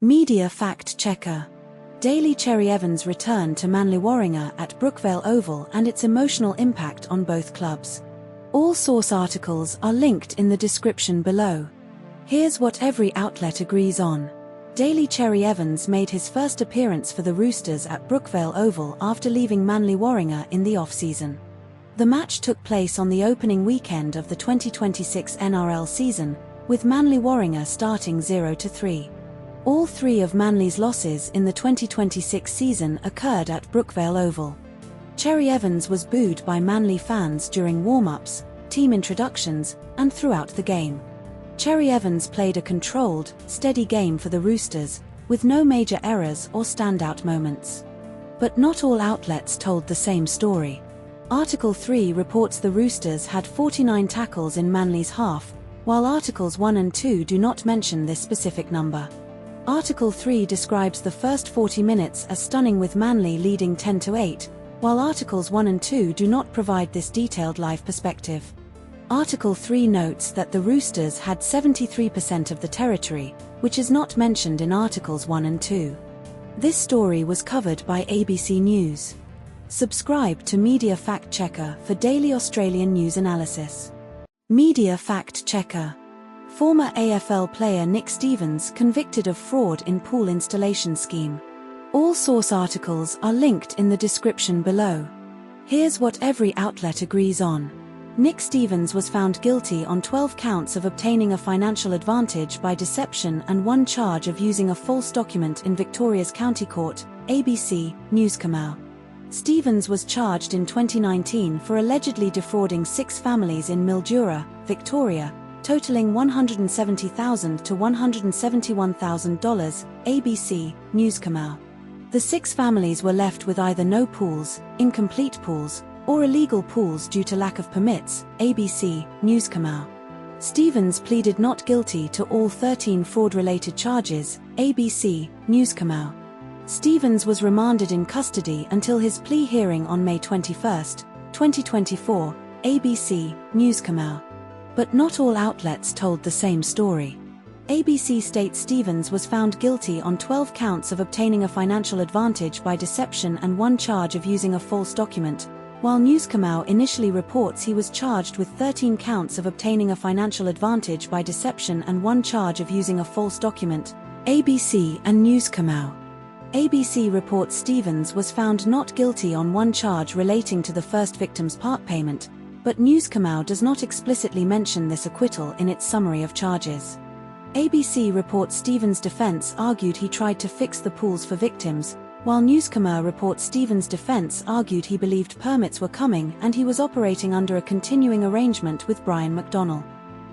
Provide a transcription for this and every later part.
Media fact-checker. Daly Cherry-Evans' return to Manly-Warringah at Brookvale Oval and its emotional impact on both clubs. All source articles are linked in the description below. Here's what every outlet agrees on. Daly Cherry-Evans made his first appearance for the Roosters at Brookvale Oval after leaving Manly-Warringah in the off-season. The match took place on the opening weekend of the 2026 NRL season, with Manly-Warringah starting 0-3. All three of Manly's losses in the 2026 season occurred at Brookvale Oval. Cherry-Evans was booed by Manly fans during warm-ups, team introductions, and throughout the game. Cherry-Evans played a controlled, steady game for the Roosters, with no major errors or standout moments. But not all outlets told the same story. Article 3 reports the Roosters had 49 tackles in Manly's half, while Articles 1 and 2 do not mention this specific number. Article 3 describes the first 40 minutes as stunning with Manly leading 10-8, while Articles 1 and 2 do not provide this detailed live perspective. Article 3 notes that the Roosters had 73% of the territory, which is not mentioned in Articles 1 and 2. This story was covered by ABC News. Subscribe to Media Fact Checker for daily Australian news analysis. Media Fact Checker. Former AFL player Nick Stevens convicted of fraud in pool installation scheme. All source articles are linked in the description below. Here's what every outlet agrees on. Nick Stevens was found guilty on 12 counts of obtaining a financial advantage by deception and one charge of using a false document in Victoria's County Court, ABC News. Stevens was charged in 2019 for allegedly defrauding 6 families in Mildura, Victoria, totaling $170,000 to $171,000, ABC News. The 6 families were left with either no pools, incomplete pools, or illegal pools due to lack of permits, ABC News. Stevens pleaded not guilty to all 13 fraud-related charges, ABC News. Stevens was remanded in custody until his plea hearing on May 21, 2024, ABC News. But not all outlets told the same story. ABC states Stevens was found guilty on 12 counts of obtaining a financial advantage by deception and one charge of using a false document, while Newscomau initially reports he was charged with 13 counts of obtaining a financial advantage by deception and one charge of using a false document, ABC and Newscomau. ABC reports Stevens was found not guilty on one charge relating to the first victim's part payment, but Newscomau does not explicitly mention this acquittal in its summary of charges. ABC reports Stevens' defense argued he tried to fix the pools for victims, while Newscomau reports Stevens' defense argued he believed permits were coming and he was operating under a continuing arrangement with Brian McDonnell.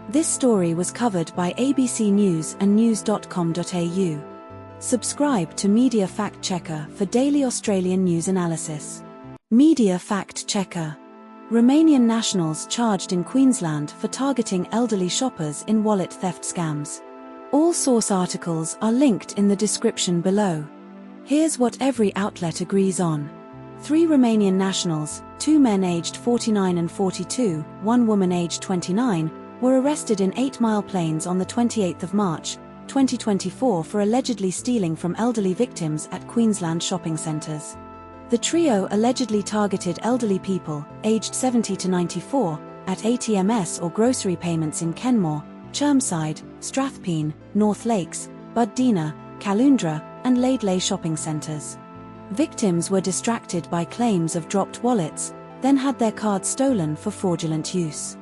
This story was covered by ABC News and news.com.au. Subscribe to Media Fact Checker for daily Australian news analysis. Media Fact Checker. Romanian nationals charged in Queensland for targeting elderly shoppers in wallet theft scams. All source articles are linked in the description below. Here's what every outlet agrees on. 3 Romanian nationals, 2 men aged 49 and 42, 1 woman aged 29, were arrested in 8 Mile Plains on the 28th of March, 2024 for allegedly stealing from elderly victims at Queensland shopping centres. The trio allegedly targeted elderly people, aged 70 to 94, at ATMs or grocery payments in Kenmore, Chermside, Strathpeen, North Lakes, Buddina, Caloundra, and Laidley shopping centres. Victims were distracted by claims of dropped wallets, then had their cards stolen for fraudulent use.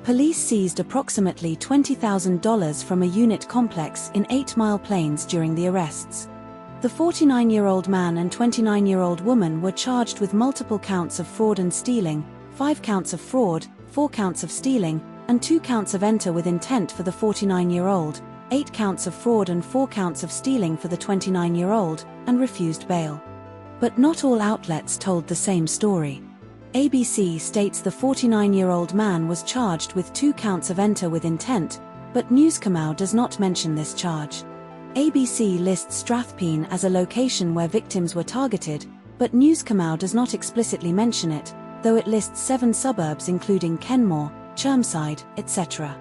Police seized approximately $20,000 from a unit complex in 8 Mile Plains during the arrests. The 49-year-old man and 29-year-old woman were charged with multiple counts of fraud and stealing, 5 counts of fraud, 4 counts of stealing, and 2 counts of enter with intent for the 49-year-old, 8 counts of fraud and 4 counts of stealing for the 29-year-old, and refused bail. But not all outlets told the same story. ABC states the 49-year-old man was charged with 2 counts of enter with intent, but Newscomau does not mention this charge. ABC lists Strathpeen as a location where victims were targeted, but Newscomau does not explicitly mention it, though it lists 7 suburbs including Kenmore, Chermside, etc.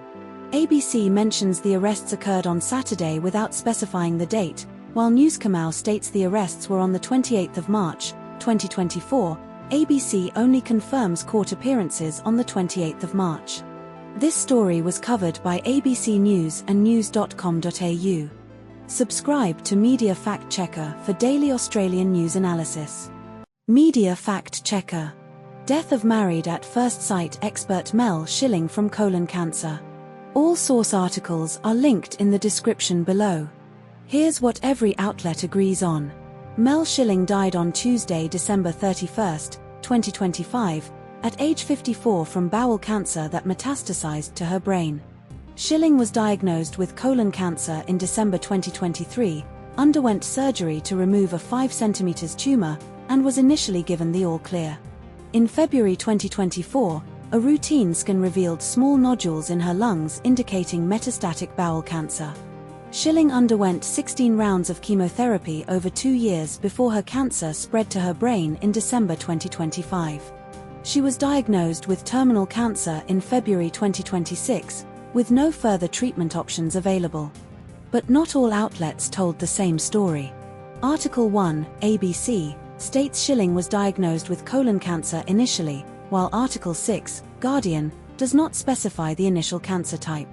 ABC mentions the arrests occurred on Saturday without specifying the date, while Newscomau states the arrests were on the 28th of March, 2024, ABC only confirms court appearances on the 28th of March. This story was covered by ABC News and news.com.au. Subscribe to Media Fact Checker for daily Australian news analysis. Media Fact Checker. Death of married at first sight expert Mel Schilling from colon cancer. All source articles are linked in the description below. Here's what every outlet agrees on. Mel Schilling died on Tuesday, December 31, 2025, at age 54 from bowel cancer that metastasized to her brain. Schilling was diagnosed with colon cancer in December 2023, underwent surgery to remove a 5 cm tumor, and was initially given the all clear. In February 2024, a routine scan revealed small nodules in her lungs indicating metastatic bowel cancer. Schilling underwent 16 rounds of chemotherapy over 2 years before her cancer spread to her brain in December 2025. She was diagnosed with terminal cancer in February 2026, with no further treatment options available. But not all outlets told the same story. Article 1, ABC, states Schilling was diagnosed with colon cancer initially, while Article 6, Guardian, does not specify the initial cancer type.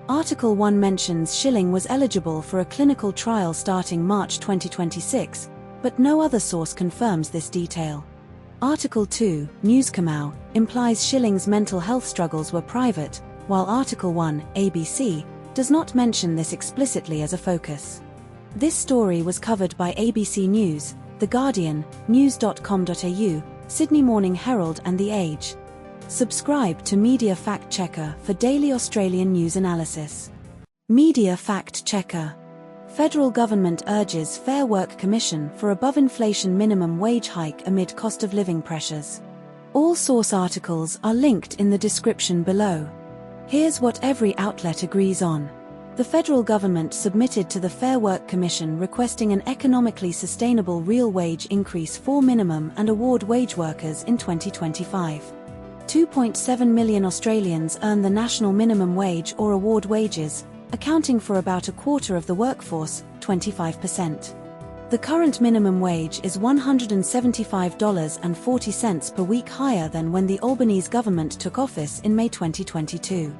Article 1 mentions Schilling was eligible for a clinical trial starting March 2026, but no other source confirms this detail. Article 2, Newscomau, implies Schilling's mental health struggles were private, while Article 1, ABC, does not mention this explicitly as a focus. This story was covered by ABC News, The Guardian, news.com.au, Sydney Morning Herald and The Age. Subscribe to Media Fact Checker for daily Australian news analysis. Media Fact Checker. Federal government urges Fair Work Commission for above-inflation minimum wage hike amid cost of living pressures. All source articles are linked in the description below. Here's what every outlet agrees on. The federal government submitted to the Fair Work Commission requesting an economically sustainable real wage increase for minimum and award wage workers in 2025. 2.7 million Australians earn the national minimum wage or award wages, accounting for about a quarter of the workforce, 25%. The current minimum wage is $175.40 per week, higher than when the Albanese government took office in May 2022.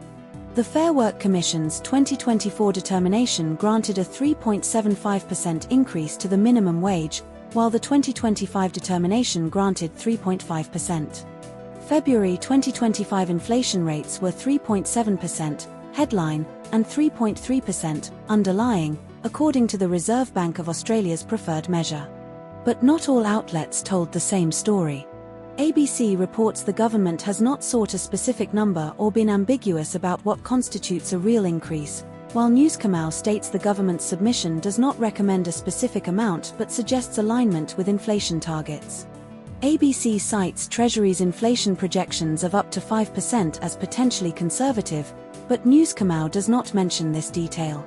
The Fair Work Commission's 2024 determination granted a 3.75% increase to the minimum wage, while the 2025 determination granted 3.5%. February 2025 inflation rates were 3.7%, headline, and 3.3%, underlying, according to the Reserve Bank of Australia's preferred measure. But not all outlets told the same story. ABC reports the government has not sought a specific number or been ambiguous about what constitutes a real increase, while Newscomau states the government's submission does not recommend a specific amount but suggests alignment with inflation targets. ABC cites Treasury's inflation projections of up to 5% as potentially conservative, but Newscomau does not mention this detail.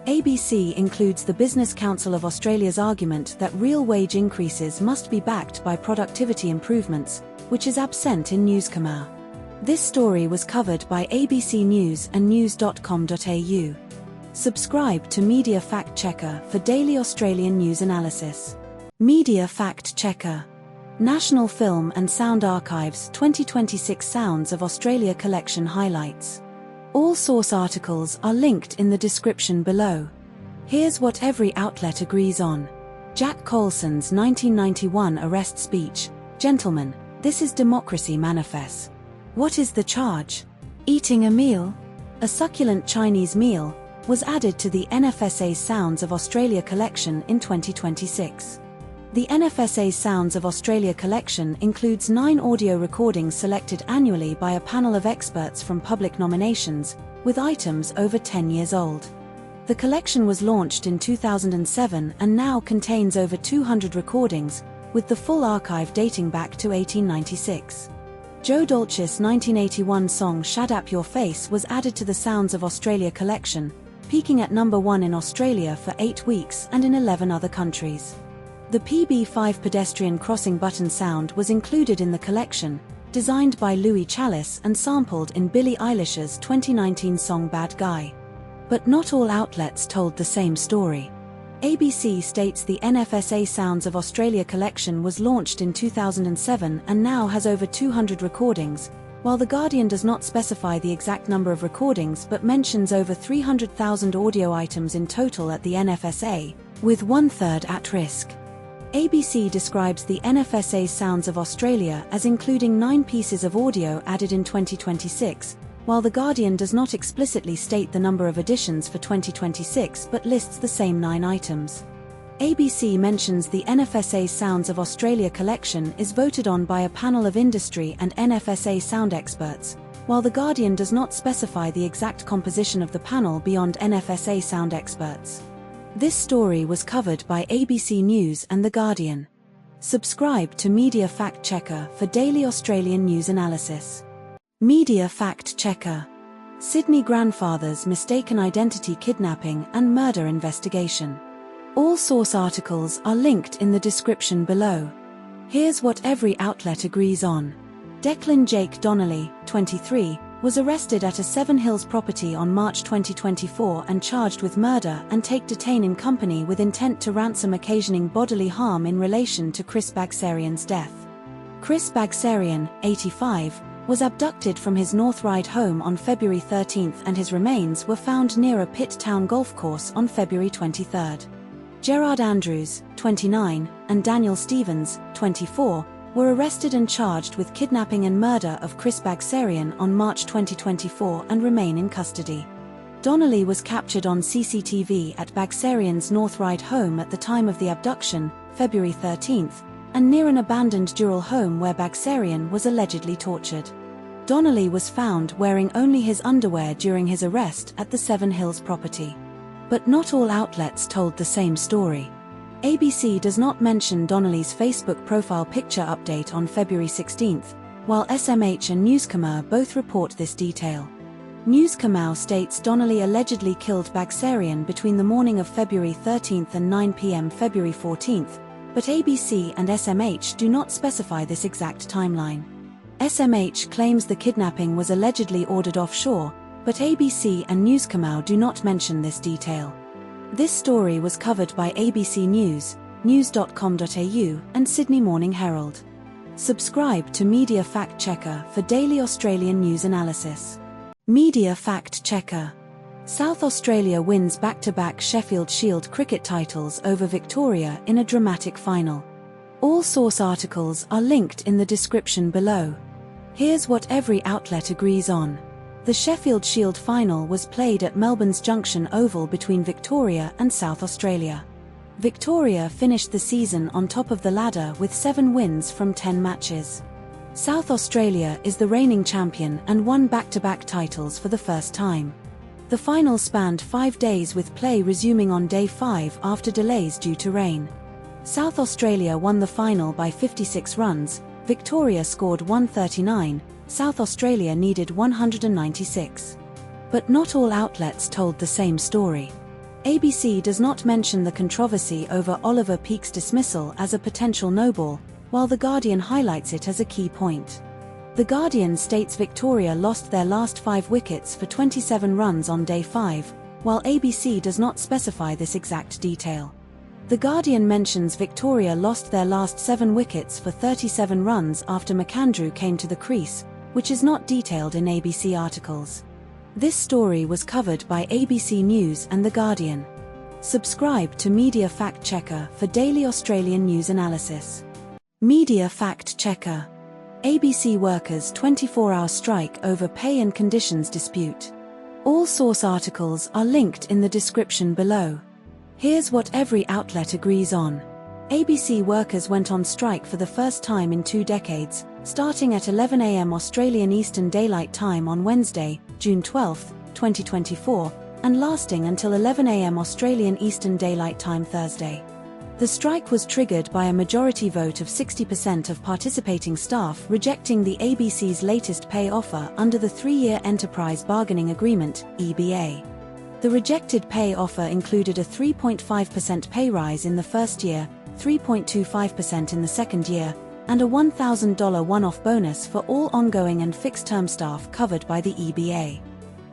ABC includes the Business Council of Australia's argument that real wage increases must be backed by productivity improvements, which is absent in Newscomau. This story was covered by ABC News and news.com.au. Subscribe to Media Fact Checker for daily Australian news analysis. Media Fact Checker. National Film and Sound Archives 2026 Sounds of Australia Collection Highlights. All source articles are linked in the description below. Here's what every outlet agrees on. Jack Colson's 1991 arrest speech. Gentlemen, this is democracy manifest. What is the charge? Eating a meal? A succulent Chinese meal was added to the NFSA's Sounds of Australia collection in 2026. The NFSA's Sounds of Australia collection includes 9 audio recordings selected annually by a panel of experts from public nominations, with items over 10 years old. The collection was launched in 2007 and now contains over 200 recordings, with the full archive dating back to 1896. Joe Dolce's 1981 song Shut Up Your Face was added to the Sounds of Australia collection, peaking at number 1 in Australia for 8 weeks and in 11 other countries. The PB5 pedestrian crossing button sound was included in the collection, designed by Louis Chalice and sampled in Billie Eilish's 2019 song Bad Guy. But not all outlets told the same story. ABC states the NFSA Sounds of Australia collection was launched in 2007 and now has over 200 recordings, while The Guardian does not specify the exact number of recordings but mentions over 300,000 audio items in total at the NFSA, with one-third at risk. ABC describes the NFSA Sounds of Australia as including 9 pieces of audio added in 2026, while The Guardian does not explicitly state the number of additions for 2026 but lists the same 9 items. ABC mentions the NFSA Sounds of Australia collection is voted on by a panel of industry and NFSA sound experts, while The Guardian does not specify the exact composition of the panel beyond NFSA sound experts. This story was covered by ABC News and The Guardian. Subscribe to Media Fact Checker for daily Australian news analysis. Media Fact Checker. Sydney grandfather's mistaken identity kidnapping and murder investigation. All source articles are linked in the description below. Here's what every outlet agrees on. Declan Jake Donnelly, 23, was arrested at a Seven Hills property on March 2024 and charged with murder and take detain in company with intent to ransom occasioning bodily harm in relation to Chris Baghsarian's death. Chris Baghsarian, 85, was abducted from his North Ryde home on February 13 and his remains were found near a Pitt Town golf course on February 23. Gerard Andrews, 29, and Daniel Stevens, 24, were arrested and charged with kidnapping and murder of Chris Baghsarian on March 2024 and remain in custody. Donnelly was captured on CCTV at Baghsarian's North Ryde home at the time of the abduction, February 13, and near an abandoned Dural home where Baghsarian was allegedly tortured. Donnelly was found wearing only his underwear during his arrest at the Seven Hills property. But not all outlets told the same story. ABC does not mention Donnelly's Facebook profile picture update on February 16, while SMH and Newscomau both report this detail. Newscomau states Donnelly allegedly killed Baghsarian between the morning of February 13 and 9 p.m. February 14, but ABC and SMH do not specify this exact timeline. SMH claims the kidnapping was allegedly ordered offshore, but ABC and Newscomau do not mention this detail. This story was covered by ABC News, news.com.au, and Sydney Morning Herald. Subscribe to Media Fact Checker for daily Australian news analysis. Media Fact Checker. South Australia wins back-to-back Sheffield Shield cricket titles over Victoria in a dramatic final. All source articles are linked in the description below. Here's what every outlet agrees on. The Sheffield Shield final was played at Melbourne's Junction Oval between Victoria and South Australia. Victoria finished the season on top of the ladder with 7 wins from 10 matches. South Australia is the reigning champion and won back-to-back titles for the first time. The final spanned 5 days with play resuming on day 5 after delays due to rain. South Australia won the final by 56 runs, Victoria scored 139, South Australia needed 196. But not all outlets told the same story. ABC does not mention the controversy over Oliver Peake's dismissal as a potential no-ball, while The Guardian highlights it as a key point. The Guardian states Victoria lost their last 5 wickets for 27 runs on day 5, while ABC does not specify this exact detail. The Guardian mentions Victoria lost their last 7 wickets for 37 runs after McAndrew came to the crease, which is not detailed in ABC articles. This story was covered by ABC News and The Guardian. Subscribe to Media Fact Checker for daily Australian news analysis. Media Fact Checker. ABC workers' 24-hour strike over pay and conditions dispute. All source articles are linked in the description below. Here's what every outlet agrees on. ABC workers went on strike for the first time in 2 decades, starting at 11 a.m. Australian Eastern Daylight Time on Wednesday, June 12, 2024, and lasting until 11 a.m. Australian Eastern Daylight Time Thursday. The strike was triggered by a majority vote of 60% of participating staff rejecting the ABC's latest pay offer under the 3-year Enterprise Bargaining Agreement, EBA. The rejected pay offer included a 3.5% pay rise in the first year, 3.25% in the second year, and a $1,000 one-off bonus for all ongoing and fixed-term staff covered by the EBA.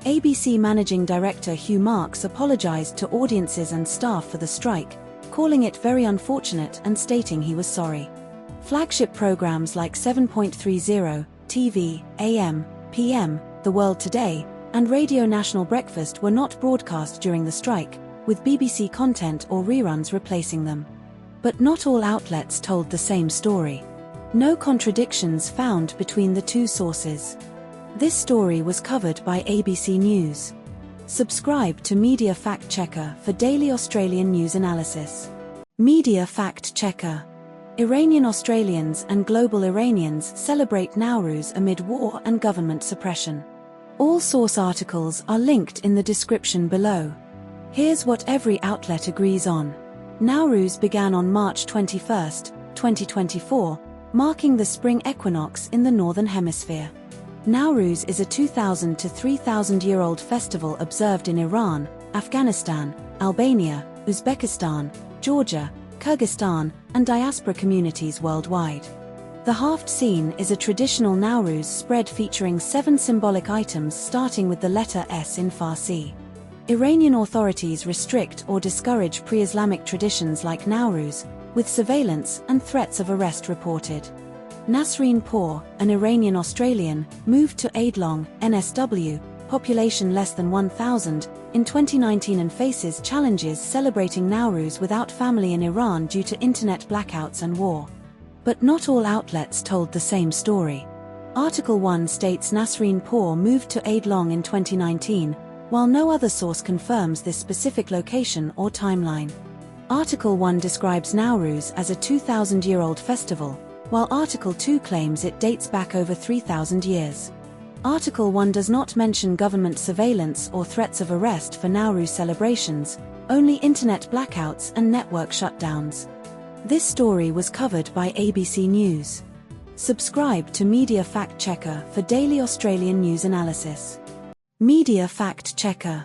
ABC Managing Director Hugh Marks apologized to audiences and staff for the strike, calling it very unfortunate and stating he was sorry. Flagship programs like 7.30, TV, AM, PM, The World Today, and Radio National Breakfast were not broadcast during the strike, with BBC content or reruns replacing them. But not all outlets told the same story. No contradictions found between the two sources. This story was covered by ABC News. Subscribe to Media Fact Checker for daily Australian news analysis. Media Fact Checker. Iranian Australians and global Iranians celebrate Nowruz amid war and government suppression. All source articles are linked in the description below. Here's what every outlet agrees on. Nowruz began on March 21, 2024, marking the spring equinox in the Northern Hemisphere. Nowruz is a 2,000 to 3,000-year-old festival observed in Iran, Afghanistan, Albania, Uzbekistan, Georgia, Kyrgyzstan, and diaspora communities worldwide. The Haft scene is a traditional Nowruz spread featuring 7 symbolic items starting with the letter S in Farsi. Iranian authorities restrict or discourage pre-Islamic traditions like Nowruz, with surveillance and threats of arrest reported. Nasreen Kaur, an Iranian Australian, moved to Aidlong, NSW, population less than 1,000, in 2019 and faces challenges celebrating Nowruz without family in Iran due to internet blackouts and war. But not all outlets told the same story. Article 1 states Nasreen Kaur moved to Aidlong in 2019, while no other source confirms this specific location or timeline. Article 1 describes Nowruz as a 2,000-year-old festival, while Article 2 claims it dates back over 3,000 years. Article 1 does not mention government surveillance or threats of arrest for Nowruz celebrations, only internet blackouts and network shutdowns. This story was covered by ABC News. Subscribe to Media Fact Checker for daily Australian news analysis. Media Fact Checker.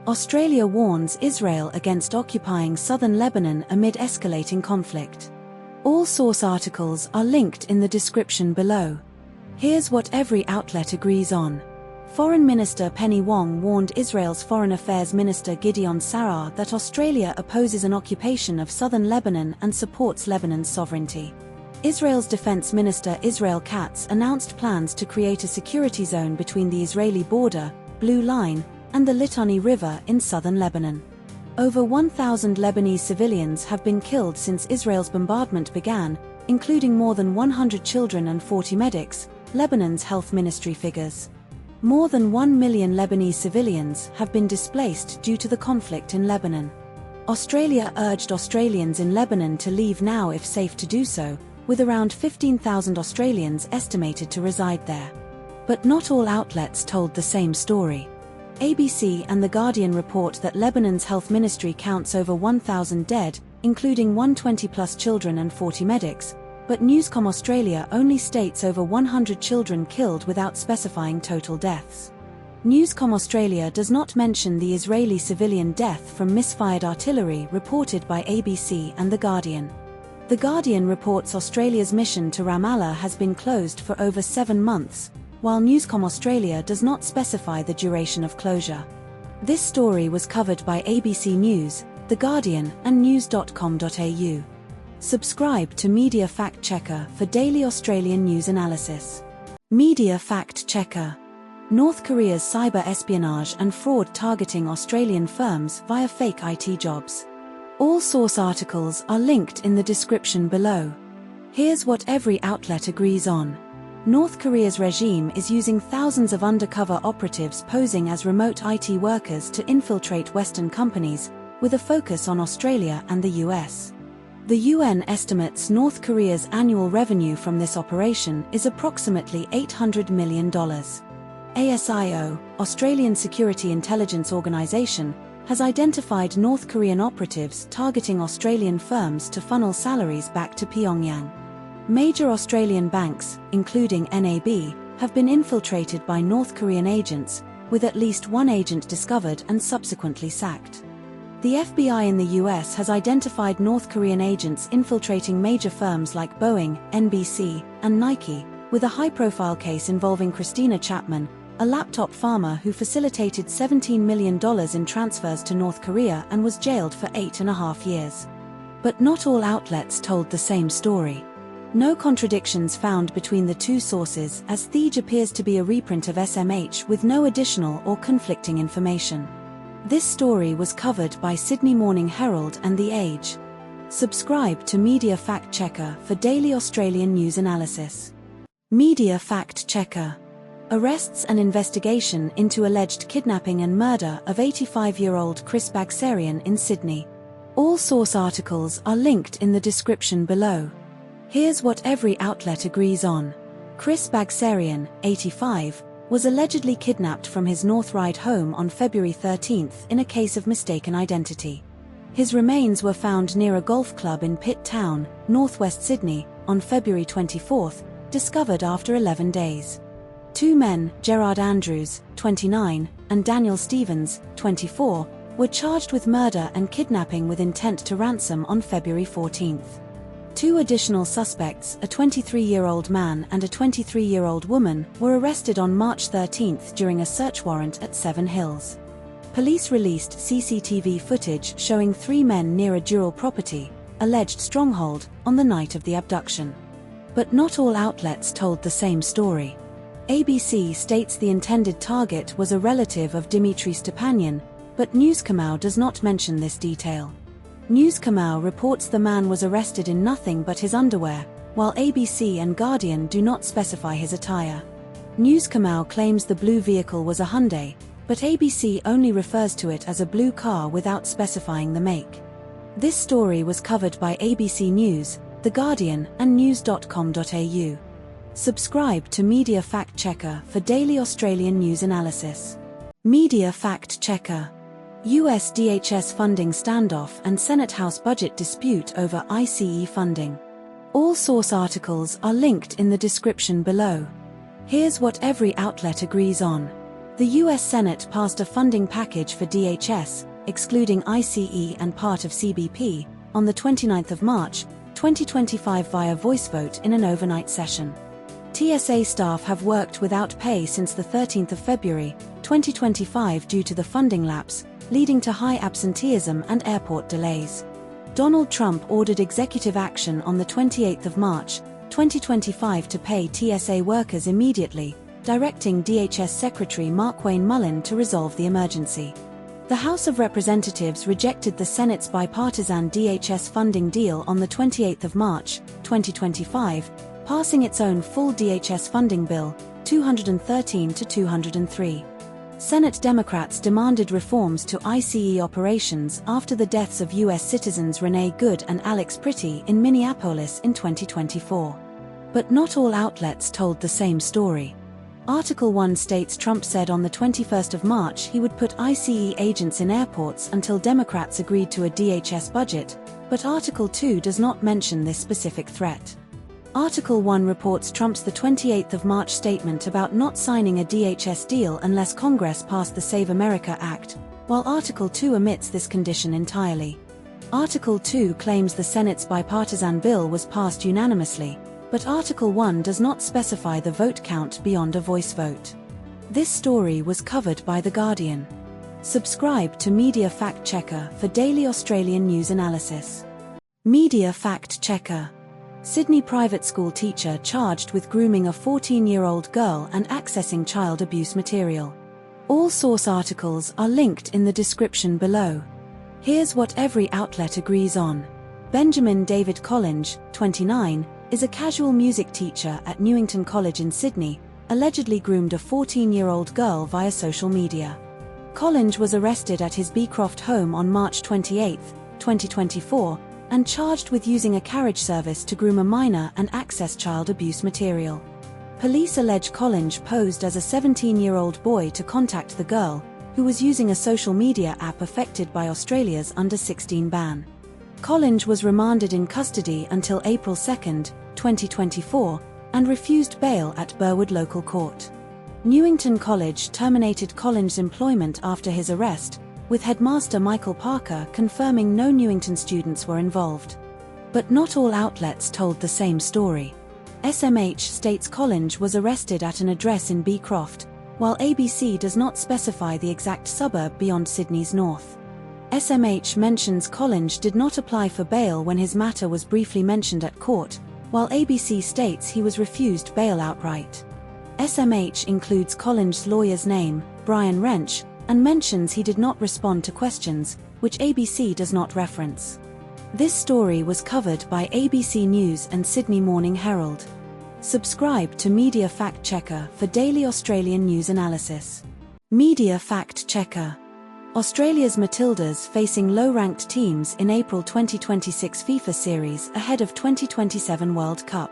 Australia warns Israel against occupying southern Lebanon amid escalating conflict. All source articles are linked in the description below. Here's what every outlet agrees on. Foreign Minister Penny Wong warned Israel's Foreign Affairs Minister Gideon Saar that Australia opposes an occupation of southern Lebanon and supports Lebanon's sovereignty. Israel's Defense Minister Israel Katz announced plans to create a security zone between the Israeli border, Blue Line, and the Litani River in southern Lebanon. Over 1,000 Lebanese civilians have been killed since Israel's bombardment began, including more than 100 children and 40 medics, Lebanon's health ministry figures. More than 1 million Lebanese civilians have been displaced due to the conflict in Lebanon. Australia urged Australians in Lebanon to leave now if safe to do so, with around 15,000 Australians estimated to reside there. But not all outlets told the same story. ABC and The Guardian report that Lebanon's health ministry counts over 1,000 dead, including 120+ children and 40 medics, but Newscom Australia only states over 100 children killed without specifying total deaths. Newscom Australia does not mention the Israeli civilian death from misfired artillery reported by ABC and The Guardian. The Guardian reports Australia's mission to Ramallah has been closed for over 7 months, while Newscom Australia does not specify the duration of closure. This story was covered by ABC News, The Guardian, and news.com.au. Subscribe to Media Fact Checker for daily Australian news analysis. Media Fact Checker. North Korea's cyber espionage and fraud targeting Australian firms via fake IT jobs. All source articles are linked in the description below. Here's what every outlet agrees on. North Korea's regime is using thousands of undercover operatives posing as remote IT workers to infiltrate Western companies, with a focus on Australia and the US. The UN estimates North Korea's annual revenue from this operation is approximately $800 million. ASIO, Australian Security Intelligence Organisation, has identified North Korean operatives targeting Australian firms to funnel salaries back to Pyongyang. Major Australian banks, including NAB, have been infiltrated by North Korean agents, with at least one agent discovered and subsequently sacked. The FBI in the US has identified North Korean agents infiltrating major firms like Boeing, NBC, and Nike, with a high-profile case involving Christina Chapman, a laptop farmer who facilitated $17 million in transfers to North Korea and was jailed for 8.5 years. But not all outlets told the same story. No contradictions found between the two sources, as Thej appears to be a reprint of SMH with no additional or conflicting information. This story was covered by Sydney Morning Herald and The Age. Subscribe to Media Fact Checker for daily Australian news analysis. Media Fact Checker. Arrests and investigation into alleged kidnapping and murder of 85-year-old Chris Baghsarian in Sydney. All source articles are linked in the description below. Here's what every outlet agrees on. Chris Baghsarian, 85, was allegedly kidnapped from his North Ryde home on February 13 in a case of mistaken identity. His remains were found near a golf club in Pitt Town, northwest Sydney, on February 24, discovered after 11 days. Two men, Gerard Andrews, 29, and Daniel Stevens, 24, were charged with murder and kidnapping with intent to ransom on February 14. Two additional suspects, a 23-year-old man and a 23-year-old woman, were arrested on March 13 during a search warrant at Seven Hills. Police released CCTV footage showing three men near a Dural property, alleged stronghold, on the night of the abduction. But not all outlets told the same story. ABC states the intended target was a relative of Dimitri Stepanyan, but Newskamau does not mention this detail. Newskamau reports the man was arrested in nothing but his underwear, while ABC and Guardian do not specify his attire. Newskamau claims the blue vehicle was a Hyundai, but ABC only refers to it as a blue car without specifying the make. This story was covered by ABC News, The Guardian, and news.com.au. Subscribe to Media Fact Checker for daily Australian news analysis. Media Fact Checker. US DHS funding standoff and Senate House budget dispute over ICE funding. All source articles are linked in the description below. Here's what every outlet agrees on. The US Senate passed a funding package for DHS, excluding ICE and part of CBP, on the 29th of March, 2025 via voice vote in an overnight session. TSA staff have worked without pay since the 13th of February, 2025 due to the funding lapse, leading to high absenteeism and airport delays. Donald Trump ordered executive action on the 28th of March, 2025 to pay TSA workers immediately, directing DHS Secretary Markwayne Mullin to resolve the emergency. The House of Representatives rejected the Senate's bipartisan DHS funding deal on the 28th of March, 2025, passing its own full DHS funding bill, 213 to 203. Senate Democrats demanded reforms to ICE operations after the deaths of U.S. citizens Renee Good and Alex Pretty in Minneapolis in 2024. But not all outlets told the same story. Article 1 states Trump said on the 21st of March he would put ICE agents in airports until Democrats agreed to a DHS budget, but Article 2 does not mention this specific threat. Article 1 reports Trump's the 28th of March statement about not signing a DHS deal unless Congress passed the Save America Act, while Article 2 omits this condition entirely. Article 2 claims the Senate's bipartisan bill was passed unanimously, but Article 1 does not specify the vote count beyond a voice vote. This story was covered by The Guardian. Subscribe to Media Fact Checker for daily Australian news analysis. Media Fact Checker. Sydney private school teacher charged with grooming a 14-year-old girl and accessing child abuse material. All source articles are linked in the description below. Here's what every outlet agrees on. Benjamin David Collinge, 29, is a casual music teacher at Newington College in Sydney, allegedly groomed a 14-year-old girl via social media. Collinge was arrested at his Beecroft home on March 28, 2024, and charged with using a carriage service to groom a minor and access child abuse material. Police allege Collinge posed as a 17-year-old boy to contact the girl, who was using a social media app affected by Australia's under-16 ban. Collinge was remanded in custody until April 2, 2024, and refused bail at Burwood Local Court. Newington College terminated Collinge's employment after his arrest, with headmaster Michael Parker confirming no Newington students were involved. But not all outlets told the same story. SMH states Collinge was arrested at an address in Beecroft, while ABC does not specify the exact suburb beyond Sydney's north. SMH mentions Collinge did not apply for bail when his matter was briefly mentioned at court, while ABC states he was refused bail outright. SMH includes Collinge's lawyer's name, Brian Wrench, and mentions he did not respond to questions, which ABC does not reference. This story was covered by ABC News and Sydney Morning Herald. Subscribe to Media Fact Checker for daily Australian news analysis. Media Fact Checker. Australia's Matildas facing low-ranked teams in April 2026 FIFA Series ahead of 2027 World Cup.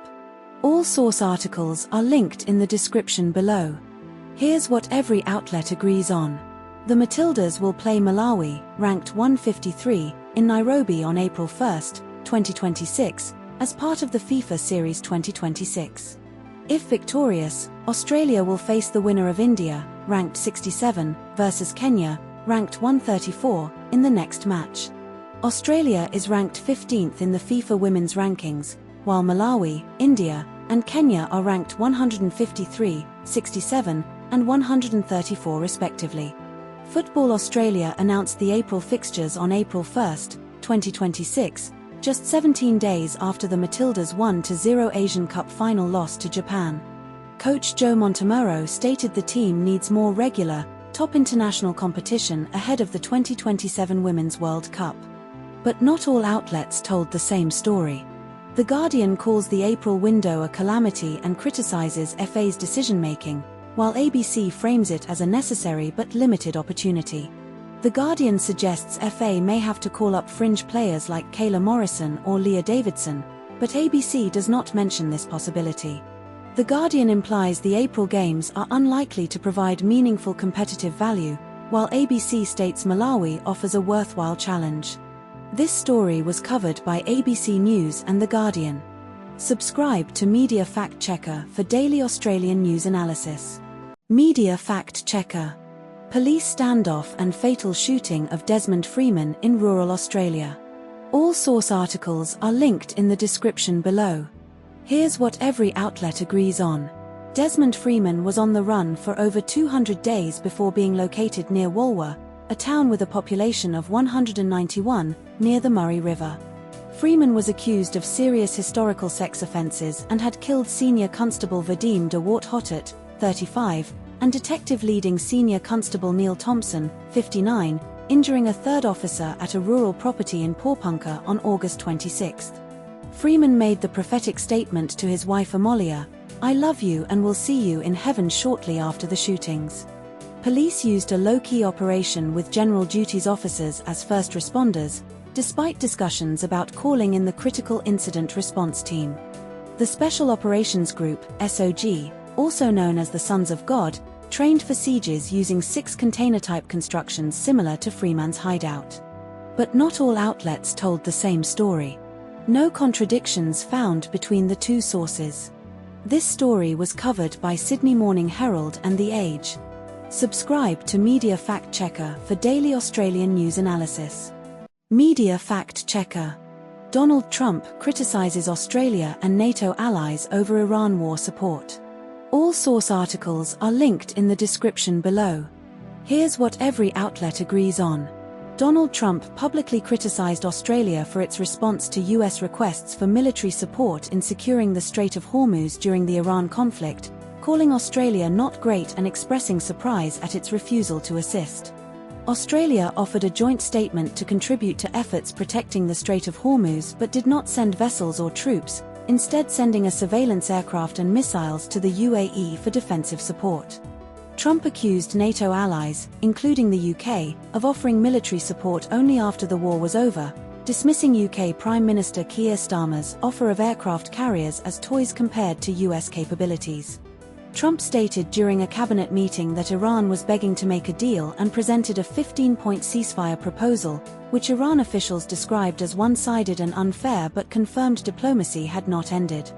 All source articles are linked in the description below. Here's what every outlet agrees on. The Matildas will play Malawi, ranked 153, in Nairobi on April 1, 2026, as part of the FIFA Series 2026. If victorious, Australia will face the winner of India, ranked 67, versus Kenya, ranked 134, in the next match. Australia is ranked 15th in the FIFA Women's Rankings, while Malawi, India, and Kenya are ranked 153, 67, and 134 respectively. Football Australia announced the April fixtures on April 1, 2026, just 17 days after the Matildas' 1-0 Asian Cup final loss to Japan. Coach Joe Montemurro stated the team needs more regular, top international competition ahead of the 2027 Women's World Cup. But not all outlets told the same story. The Guardian calls the April window a calamity and criticizes FA's decision-making, while ABC frames it as a necessary but limited opportunity. The Guardian suggests FA may have to call up fringe players like Kayla Morrison or Leah Davidson, but ABC does not mention this possibility. The Guardian implies the April games are unlikely to provide meaningful competitive value, while ABC states Malawi offers a worthwhile challenge. This story was covered by ABC News and The Guardian. Subscribe to Media Fact Checker for daily Australian news analysis. Media Fact Checker. Police standoff and fatal shooting of Desmond Freeman in rural Australia. All source articles are linked in the description below. Here's what every outlet agrees on. Desmond Freeman was on the run for over 200 days before being located near Walwa, a town with a population of 191, near the Murray River. Freeman was accused of serious historical sex offences and had killed Senior Constable Vadim de Wart-Hotot, 35, and Detective Leading Senior Constable Neil Thompson, 59, injuring a third officer at a rural property in Paupunka on August 26. Freeman made the prophetic statement to his wife Amolia, "I love you and will see you in heaven," shortly after the shootings. Police used a low-key operation with general duties officers as first responders, despite discussions about calling in the Critical Incident Response Team. The Special Operations Group, SOG, also known as the Sons of God, trained for sieges using 6 container-type constructions similar to Freeman's hideout. But not all outlets told the same story. No contradictions found between the two sources. This story was covered by Sydney Morning Herald and The Age. Subscribe to Media Fact Checker for daily Australian news analysis. Media Fact Checker. Donald Trump criticizes Australia and NATO allies over Iran war support. All source articles are linked in the description below. Here's what every outlet agrees on. Donald Trump publicly criticized Australia for its response to US requests for military support in securing the Strait of Hormuz during the Iran conflict, calling Australia not great and expressing surprise at its refusal to assist. Australia offered a joint statement to contribute to efforts protecting the Strait of Hormuz but did not send vessels or troops, instead sending a surveillance aircraft and missiles to the UAE for defensive support. Trump accused NATO allies, including the UK, of offering military support only after the war was over, dismissing UK Prime Minister Keir Starmer's offer of aircraft carriers as toys compared to US capabilities. Trump stated during a cabinet meeting that Iran was begging to make a deal and presented a 15-point ceasefire proposal, which Iran officials described as one-sided and unfair, but confirmed diplomacy had not ended.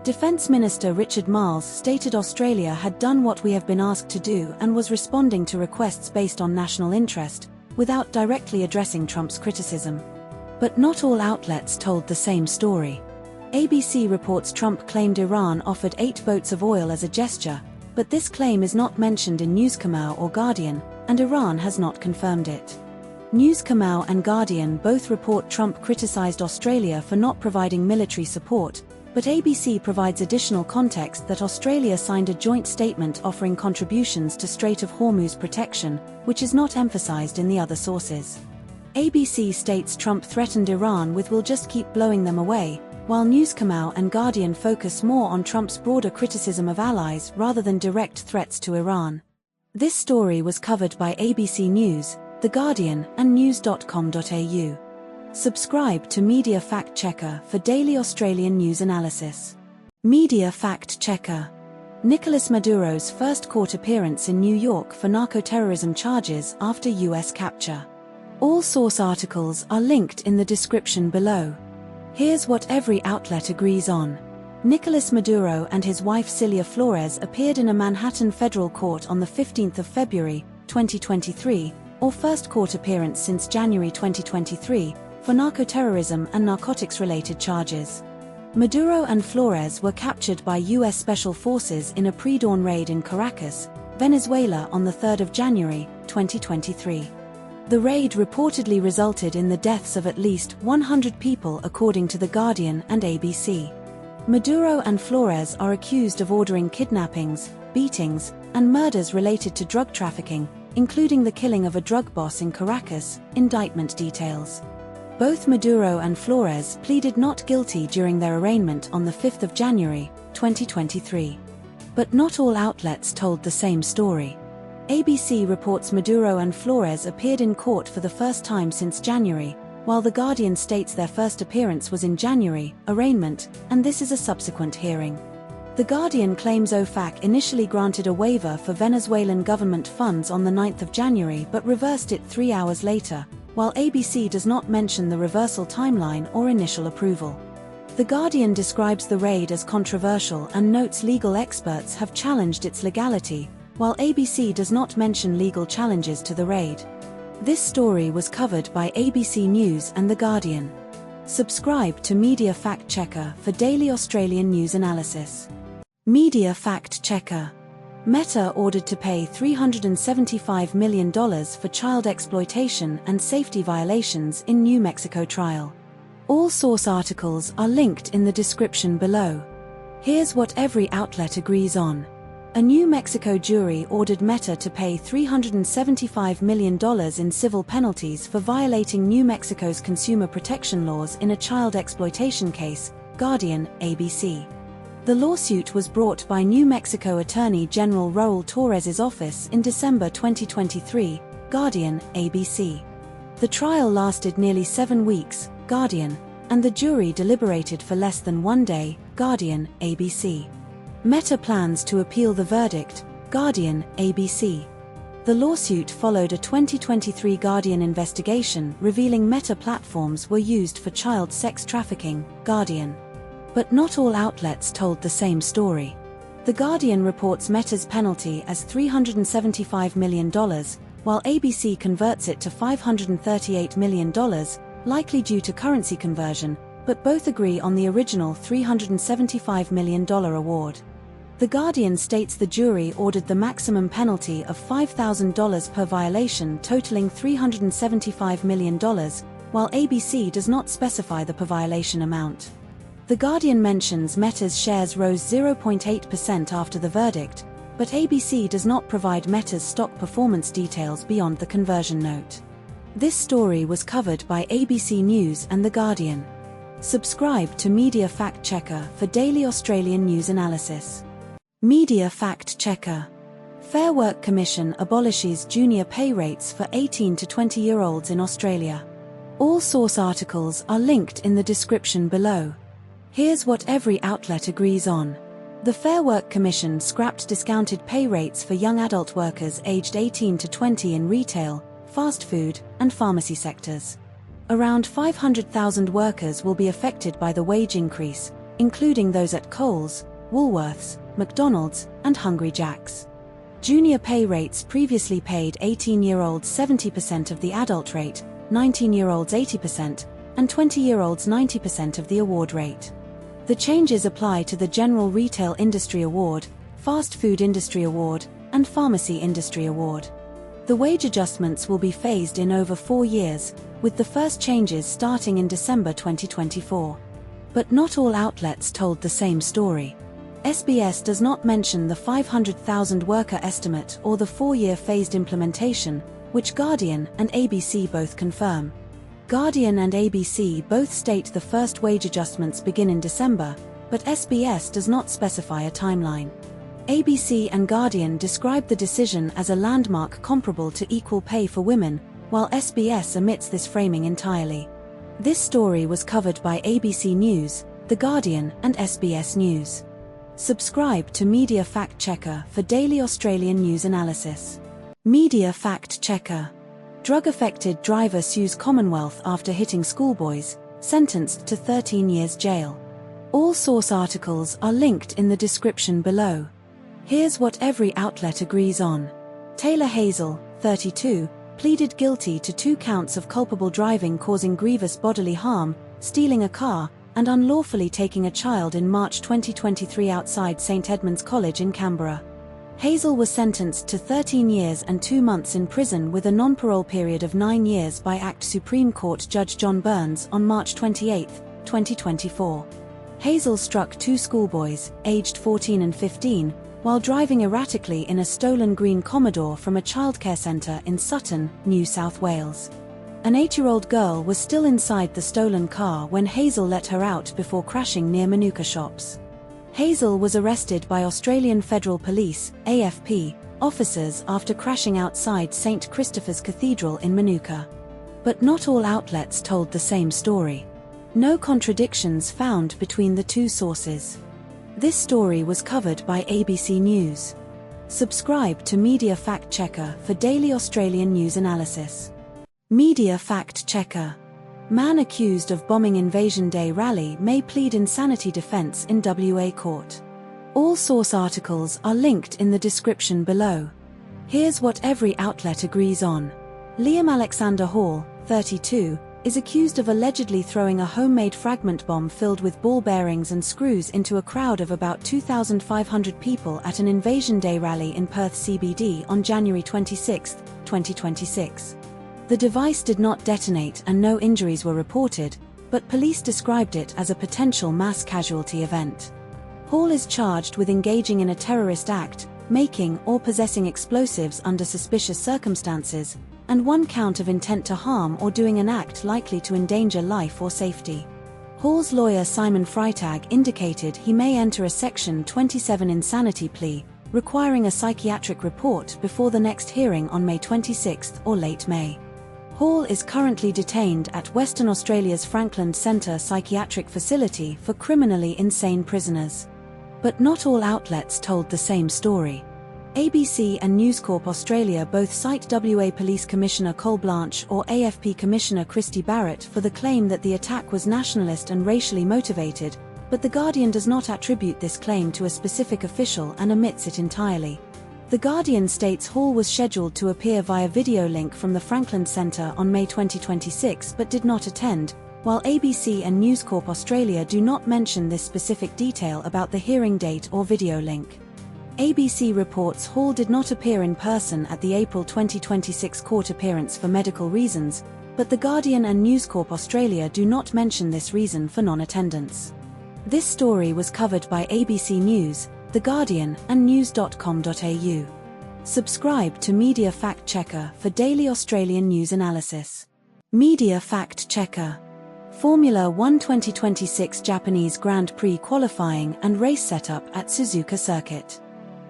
Defense Minister Richard Marles stated Australia had done what we have been asked to do and was responding to requests based on national interest, without directly addressing Trump's criticism. But not all outlets told the same story. ABC reports Trump claimed Iran offered 8 boats of oil as a gesture, But this claim is not mentioned in Newskamau or Guardian, and Iran has not confirmed it. Newskamau and Guardian both report Trump criticized Australia for not providing military support, but ABC provides additional context that Australia signed a joint statement offering contributions to Strait of Hormuz protection, which is not emphasized in the other sources. ABC states Trump threatened Iran with "we'll just keep blowing them away," while Newskamau and Guardian focus more on Trump's broader criticism of allies rather than direct threats to Iran. This story was covered by ABC News, The Guardian, and news.com.au. Subscribe to Media Fact Checker for daily Australian news analysis. Media Fact Checker. Nicolás Maduro's first court appearance in New York for narco-terrorism charges after US capture. All source articles are linked in the description below. Here's what every outlet agrees on. Nicolás Maduro and his wife Cilia Flores appeared in a Manhattan federal court on the 15th of February, 2023, or first court appearance since January 2023, for narco-terrorism and narcotics-related charges. Maduro and Flores were captured by U.S. Special Forces in a pre-dawn raid in Caracas, Venezuela on the 3rd of January, 2023. The raid reportedly resulted in the deaths of at least 100 people according to The Guardian and ABC. Maduro and Flores are accused of ordering kidnappings, beatings, and murders related to drug trafficking, including the killing of a drug boss in Caracas, indictment details. Both Maduro and Flores pleaded not guilty during their arraignment on the 5th of January, 2023. But not all outlets told the same story. ABC reports Maduro and Flores appeared in court for the first time since January, while The Guardian states their first appearance was in January, arraignment, and this is a subsequent hearing. The Guardian claims OFAC initially granted a waiver for Venezuelan government funds on the 9th of January but reversed it 3 hours later, while ABC does not mention the reversal timeline or initial approval. The Guardian describes the raid as controversial and notes legal experts have challenged its legality, while ABC does not mention legal challenges to the raid. This story was covered by ABC News and The Guardian. Subscribe to Media Fact Checker for daily Australian news analysis. Media Fact Checker. Meta ordered to pay $375 million for child exploitation and safety violations in New Mexico trial. All source articles are linked in the description below. Here's what every outlet agrees on. A New Mexico jury ordered Meta to pay $375 million in civil penalties for violating New Mexico's consumer protection laws in a child exploitation case, Guardian, ABC. The lawsuit was brought by New Mexico Attorney General Raul Torres's office in December 2023, Guardian, ABC. The trial lasted nearly 7 weeks, Guardian, and the jury deliberated for less than 1 day, Guardian, ABC. Meta plans to appeal the verdict, Guardian, ABC. The lawsuit followed a 2023 Guardian investigation revealing Meta platforms were used for child sex trafficking, Guardian. But not all outlets told the same story. The Guardian reports Meta's penalty as $375 million, while ABC converts it to $538 million, likely due to currency conversion, but both agree on the original $375 million award. The Guardian states the jury ordered the maximum penalty of $5,000 per violation totaling $375 million, while ABC does not specify the per violation amount. The Guardian mentions Meta's shares rose 0.8% after the verdict, but ABC does not provide Meta's stock performance details beyond the conversion note. This story was covered by ABC News and The Guardian. Subscribe to Media Fact Checker for daily Australian news analysis. Media Fact Checker. Fair Work Commission abolishes junior pay rates for 18 to 20-year-olds in Australia. All source articles are linked in the description below. Here's what every outlet agrees on. The Fair Work Commission scrapped discounted pay rates for young adult workers aged 18 to 20 in retail, fast food, and pharmacy sectors. Around 500,000 workers will be affected by the wage increase, including those at Coles, Woolworths, McDonald's, and Hungry Jack's. Junior pay rates previously paid 18-year-olds 70% of the adult rate, 19-year-olds 80%, and 20-year-olds 90% of the award rate. The changes apply to the General Retail Industry Award, Fast Food Industry Award, and Pharmacy Industry Award. The wage adjustments will be phased in over 4 years, with the first changes starting in December 2024. But not all outlets told the same story. SBS does not mention the 500,000 worker estimate or the 4-year phased implementation, which Guardian and ABC both confirm. Guardian and ABC both state the first wage adjustments begin in December, but SBS does not specify a timeline. ABC and Guardian describe the decision as a landmark comparable to equal pay for women, while SBS omits this framing entirely. This story was covered by ABC News, The Guardian, and SBS News. Subscribe to Media Fact Checker for daily Australian news analysis. Media Fact Checker. Drug-affected driver sues Commonwealth after hitting schoolboys, sentenced to 13 years jail. All source articles are linked in the description below. Here's what every outlet agrees on. Taylor Hazel, 32, pleaded guilty to 2 counts of culpable driving causing grievous bodily harm, stealing a car, and unlawfully taking a child in March 2023 outside St Edmunds College in Canberra. Hazel was sentenced to 13 years and 2 months in prison with a non-parole period of 9 years by Act Supreme Court Judge John Burns on March 28, 2024. Hazel struck 2 schoolboys, aged 14 and 15, while driving erratically in a stolen green Commodore from a childcare centre in Sutton, New South Wales. An 8-year-old girl was still inside the stolen car when Hazel let her out before crashing near Manuka shops. Hazel was arrested by Australian Federal Police, AFP, officers after crashing outside St Christopher's Cathedral in Manuka. But not all outlets told the same story. No contradictions found between the 2 sources. This story was covered by ABC News. Subscribe to Media Fact Checker for daily Australian news analysis. Media Fact Checker. Man accused of bombing Invasion Day rally may plead insanity defence in WA court. All source articles are linked in the description below. Here's what every outlet agrees on. Liam Alexander Hall, 32, is accused of allegedly throwing a homemade fragment bomb filled with ball bearings and screws into a crowd of about 2,500 people at an Invasion Day rally in Perth CBD on January 26, 2026. The device did not detonate and no injuries were reported, but police described it as a potential mass casualty event. Hall is charged with engaging in a terrorist act, making or possessing explosives under suspicious circumstances, and 1 count of intent to harm or doing an act likely to endanger life or safety. Hall's lawyer Simon Freitag indicated he may enter a Section 27 insanity plea, requiring a psychiatric report before the next hearing on May 26 or late May. Hall is currently detained at Western Australia's Frankland Centre Psychiatric Facility for criminally insane prisoners. But not all outlets told the same story. ABC and News Corp Australia both cite WA Police Commissioner Cole Blanche or AFP Commissioner Christy Barrett for the claim that the attack was nationalist and racially motivated, but The Guardian does not attribute this claim to a specific official and omits it entirely. The Guardian states Hall was scheduled to appear via video link from the Frankland Centre on May 2026 but did not attend, while ABC and News Corp Australia do not mention this specific detail about the hearing date or video link. ABC reports Hall did not appear in person at the April 2026 court appearance for medical reasons, but The Guardian and News Corp Australia do not mention this reason for non-attendance. This story was covered by ABC News, The Guardian, and news.com.au. Subscribe to Media Fact Checker for daily Australian news analysis. Media Fact Checker. Formula 1 2026 Japanese Grand Prix qualifying and race setup at Suzuka Circuit.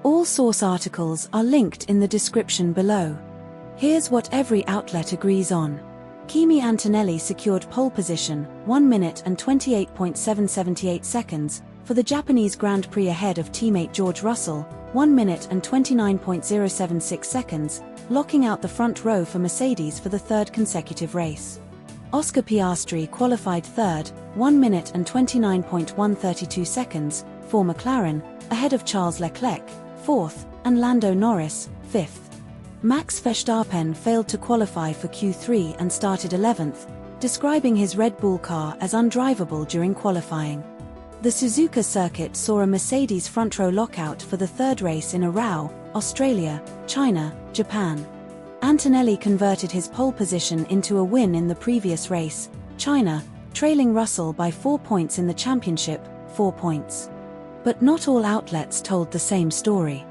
All source articles are linked in the description below. Here's what every outlet agrees on. Kimi Antonelli secured pole position, 1 minute and 28.778 seconds, for the Japanese Grand Prix ahead of teammate George Russell, 1 minute and 29.076 seconds, locking out the front row for Mercedes for the 3rd consecutive race. Oscar Piastri qualified 3rd, 1 minute and 29.132 seconds, for McLaren, ahead of Charles Leclerc, 4th, and Lando Norris, 5th. Max Verstappen failed to qualify for Q3 and started 11th, describing his Red Bull car as undrivable during qualifying. The Suzuka Circuit saw a Mercedes front-row lockout for the third race in a row: Australia, China, Japan. Antonelli converted his pole position into a win in the previous race, China, trailing Russell by 4 points in the championship, 4 points. But not all outlets told the same story.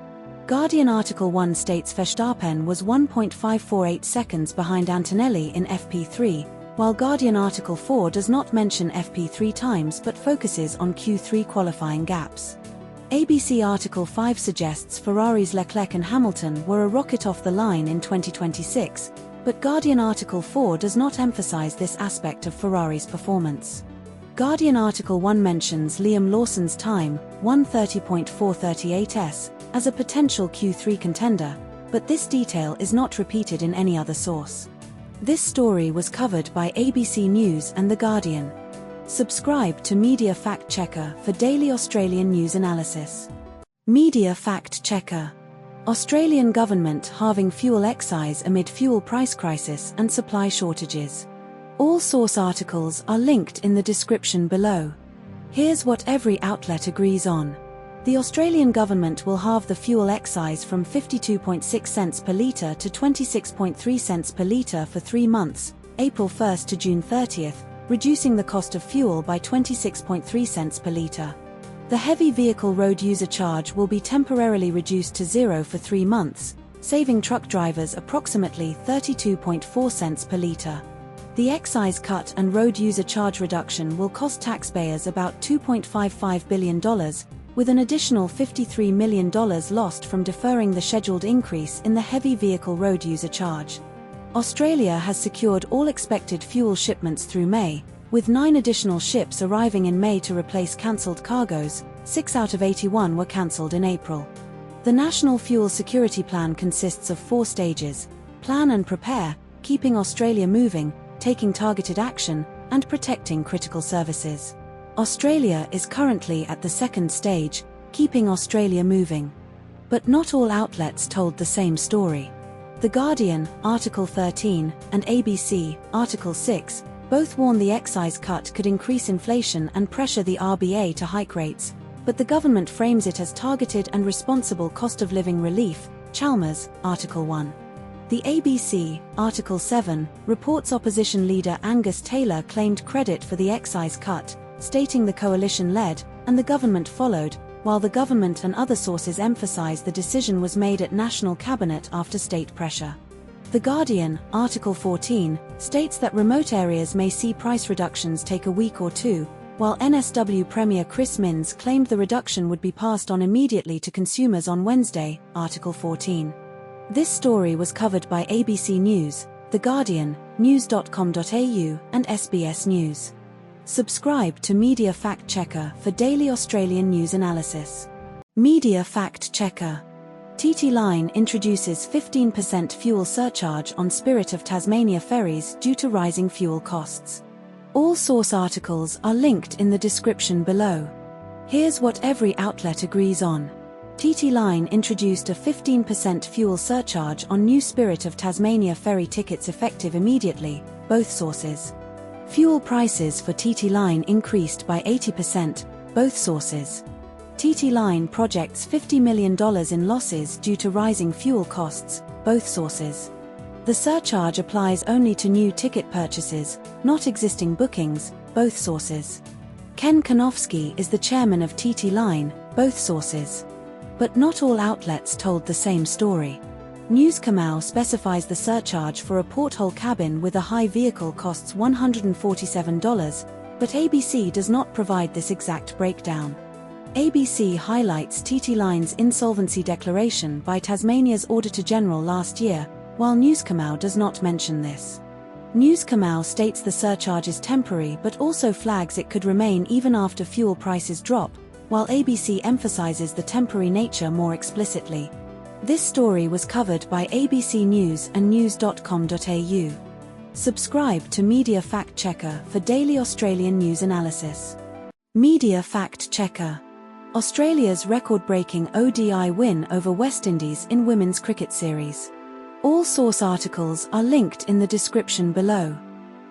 Guardian Article 1 states Verstappen was 1.548 seconds behind Antonelli in FP3, while Guardian Article 4 does not mention FP3 times but focuses on Q3 qualifying gaps. ABC Article 5 suggests Ferrari's Leclerc and Hamilton were a rocket off the line in 2026, but Guardian Article 4 does not emphasize this aspect of Ferrari's performance. Guardian Article 1 mentions Liam Lawson's time, 1:30.438s, as a potential Q3 contender, but this detail is not repeated in any other source. This story was covered by ABC News and The Guardian. Subscribe to Media Fact Checker for daily Australian news analysis. Media Fact Checker. Australian government halving fuel excise amid fuel price crisis and supply shortages. All source articles are linked in the description below. Here's what every outlet agrees on. The Australian government will halve the fuel excise from 52.6 cents per litre to 26.3 cents per litre for 3 months, April 1st to June 30th, reducing the cost of fuel by 26.3 cents per litre. The heavy vehicle road user charge will be temporarily reduced to zero for 3 months, saving truck drivers approximately 32.4 cents per litre. The excise cut and road user charge reduction will cost taxpayers about $2.55 billion, with an additional $53 million lost from deferring the scheduled increase in the heavy vehicle road user charge. Australia has secured all expected fuel shipments through May, with 9 additional ships arriving in May to replace cancelled cargoes. 6 out of 81 were cancelled in April. The National Fuel Security Plan consists of 4 stages: plan and prepare, keeping Australia moving, taking targeted action, and protecting critical services. Australia is currently at the 2nd stage, keeping Australia moving. But not all outlets told the same story. The Guardian, Article 13, and ABC, Article 6, both warn the excise cut could increase inflation and pressure the RBA to hike rates, but the government frames it as targeted and responsible cost of living relief. Chalmers, Article 1. The ABC, Article 7, reports opposition leader Angus Taylor claimed credit for the excise cut, stating the coalition led, and the government followed, while the government and other sources emphasize the decision was made at National Cabinet after state pressure. The Guardian, Article 14, states that remote areas may see price reductions take a week or 2, while NSW Premier Chris Minns claimed the reduction would be passed on immediately to consumers on Wednesday. Article 14. This story was covered by ABC News, The Guardian, news.com.au, and SBS News. Subscribe to Media Fact Checker for daily Australian news analysis. Media Fact Checker. TT Line introduces 15% fuel surcharge on Spirit of Tasmania ferries due to rising fuel costs. All source articles are linked in the description below. Here's what every outlet agrees on. TT Line introduced a 15% fuel surcharge on new Spirit of Tasmania ferry tickets effective immediately, both sources. Fuel prices for TT Line increased by 80%, both sources. TT Line projects $50 million in losses due to rising fuel costs, both sources. The surcharge applies only to new ticket purchases, not existing bookings, both sources. Ken Konofsky is the chairman of TT Line, both sources. But not all outlets told the same story. News Kamau specifies the surcharge for a porthole cabin with a high vehicle costs $147, but ABC does not provide this exact breakdown. ABC highlights TT Line's insolvency declaration by Tasmania's Auditor General last year, while News Kamau does not mention this. News Kamau states the surcharge is temporary but also flags it could remain even after fuel prices drop, while ABC emphasizes the temporary nature more explicitly. This story was covered by ABC News and news.com.au. Subscribe to Media Fact Checker for daily Australian news analysis. Media Fact Checker. Australia's record-breaking ODI win over West Indies in Women's Cricket Series. All source articles are linked in the description below.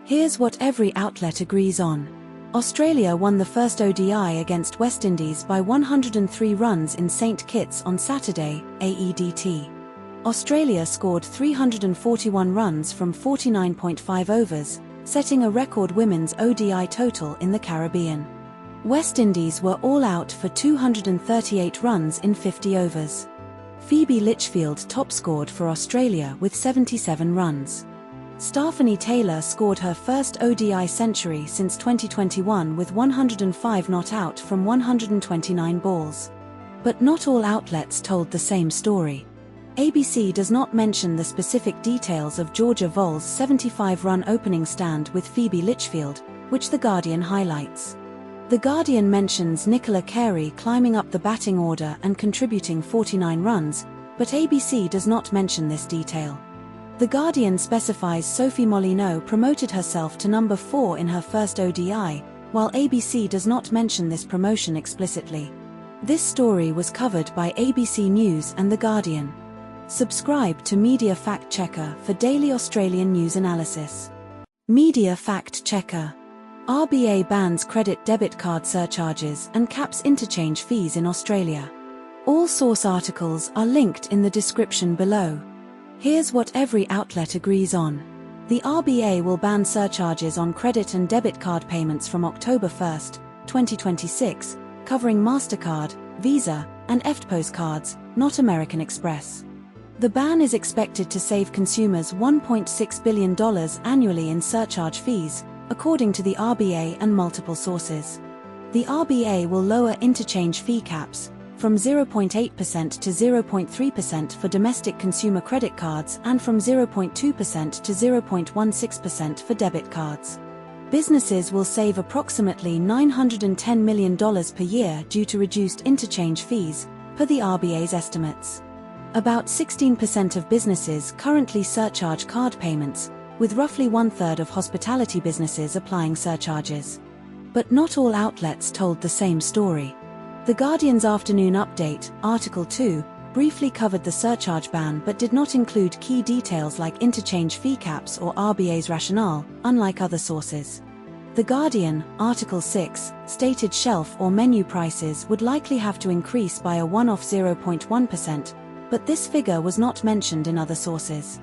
Here's what every outlet agrees on. Australia won the first ODI against West Indies by 103 runs in St Kitts on Saturday, AEDT. Australia scored 341 runs from 49.5 overs, setting a record women's ODI total in the Caribbean. West Indies were all out for 238 runs in 50 overs. Phoebe Litchfield top-scored for Australia with 77 runs. Stephanie Taylor scored her first ODI century since 2021 with 105 not out from 129 balls. But not all outlets told the same story. ABC does not mention the specific details of Georgia Voll's 75-run opening stand with Phoebe Litchfield, which The Guardian highlights. The Guardian mentions Nicola Carey climbing up the batting order and contributing 49 runs, but ABC does not mention this detail. The Guardian specifies Sophie Molyneux promoted herself to number 4 in her first ODI, while ABC does not mention this promotion explicitly. This story was covered by ABC News and The Guardian. Subscribe to Media Fact Checker for daily Australian news analysis. Media Fact Checker. RBA bans credit-debit card surcharges and caps interchange fees in Australia. All source articles are linked in the description below. Here's what every outlet agrees on. The RBA will ban surcharges on credit and debit card payments from October 1, 2026, covering MasterCard, Visa, and EFTPOS cards, not American Express. The ban is expected to save consumers $1.6 billion annually in surcharge fees, according to the RBA and multiple sources. The RBA will lower interchange fee caps from 0.8% to 0.3% for domestic consumer credit cards and from 0.2% to 0.16% for debit cards. Businesses will save approximately $910 million per year due to reduced interchange fees, per the RBA's estimates. About 16% of businesses currently surcharge card payments, with roughly one-third of hospitality businesses applying surcharges. But not all outlets told the same story. The Guardian's afternoon update, Article 2, briefly covered the surcharge ban but did not include key details like interchange fee caps or RBA's rationale, unlike other sources. The Guardian, Article 6, stated shelf or menu prices would likely have to increase by a one-off 0.1%, but this figure was not mentioned in other sources.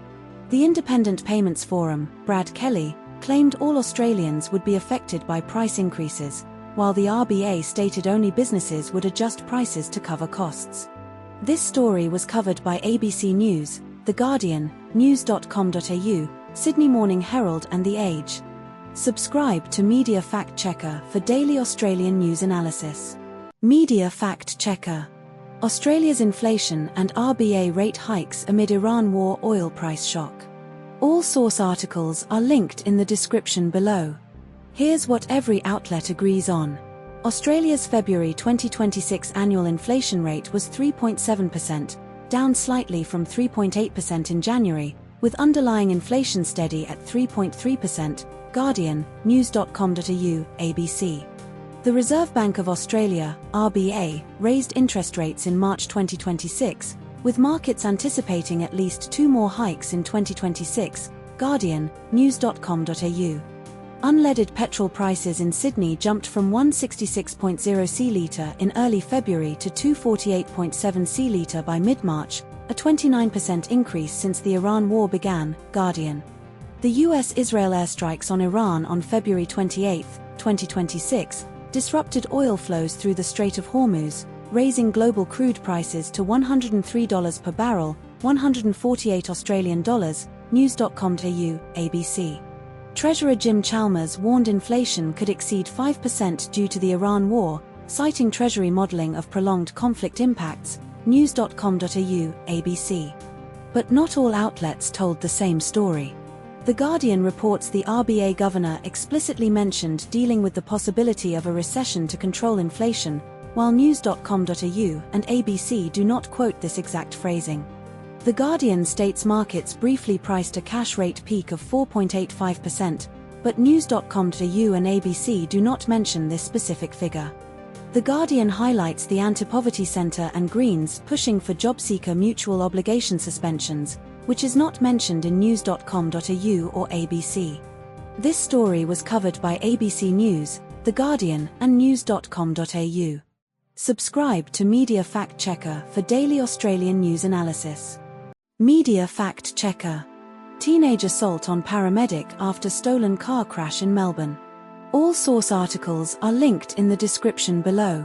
The Independent Payments Forum, Brad Kelly, claimed all Australians would be affected by price increases, while the RBA stated only businesses would adjust prices to cover costs. This story was covered by ABC News, The Guardian, news.com.au, Sydney Morning Herald and The Age. Subscribe to Media Fact Checker for daily Australian news analysis. Media Fact Checker. Australia's inflation and RBA rate hikes amid Iran war oil price shock. All source articles are linked in the description below. Here's what every outlet agrees on. Australia's February 2026 annual inflation rate was 3.7%, down slightly from 3.8% in January, with underlying inflation steady at 3.3%, Guardian, news.com.au, ABC. The Reserve Bank of Australia, RBA, raised interest rates in March 2026, with markets anticipating at least 2 more hikes in 2026, Guardian, news.com.au. Unleaded petrol prices in Sydney jumped from 166.0 c-litre in early February to 248.7 c-litre by mid-March, a 29% increase since the Iran war began, Guardian. The US-Israel airstrikes on Iran on February 28, 2026, disrupted oil flows through the Strait of Hormuz, raising global crude prices to $103 per barrel, 148 Australian dollars, news.com.au, ABC. Treasurer Jim Chalmers warned inflation could exceed 5% due to the Iran war, citing Treasury modelling of prolonged conflict impacts, news.com.au, ABC. But not all outlets told the same story. The Guardian reports the RBA governor explicitly mentioned dealing with the possibility of a recession to control inflation, while news.com.au and ABC do not quote this exact phrasing. The Guardian states markets briefly priced a cash rate peak of 4.85%, but news.com.au and ABC do not mention this specific figure. The Guardian highlights the Anti-Poverty Centre and Greens pushing for job-seeker mutual obligation suspensions, which is not mentioned in news.com.au or ABC. This story was covered by ABC News, The Guardian, and news.com.au. Subscribe to Media Fact Checker for daily Australian news analysis. Media Fact Checker. Teenage assault on paramedic after stolen car crash in Melbourne. All source articles are linked in the description below.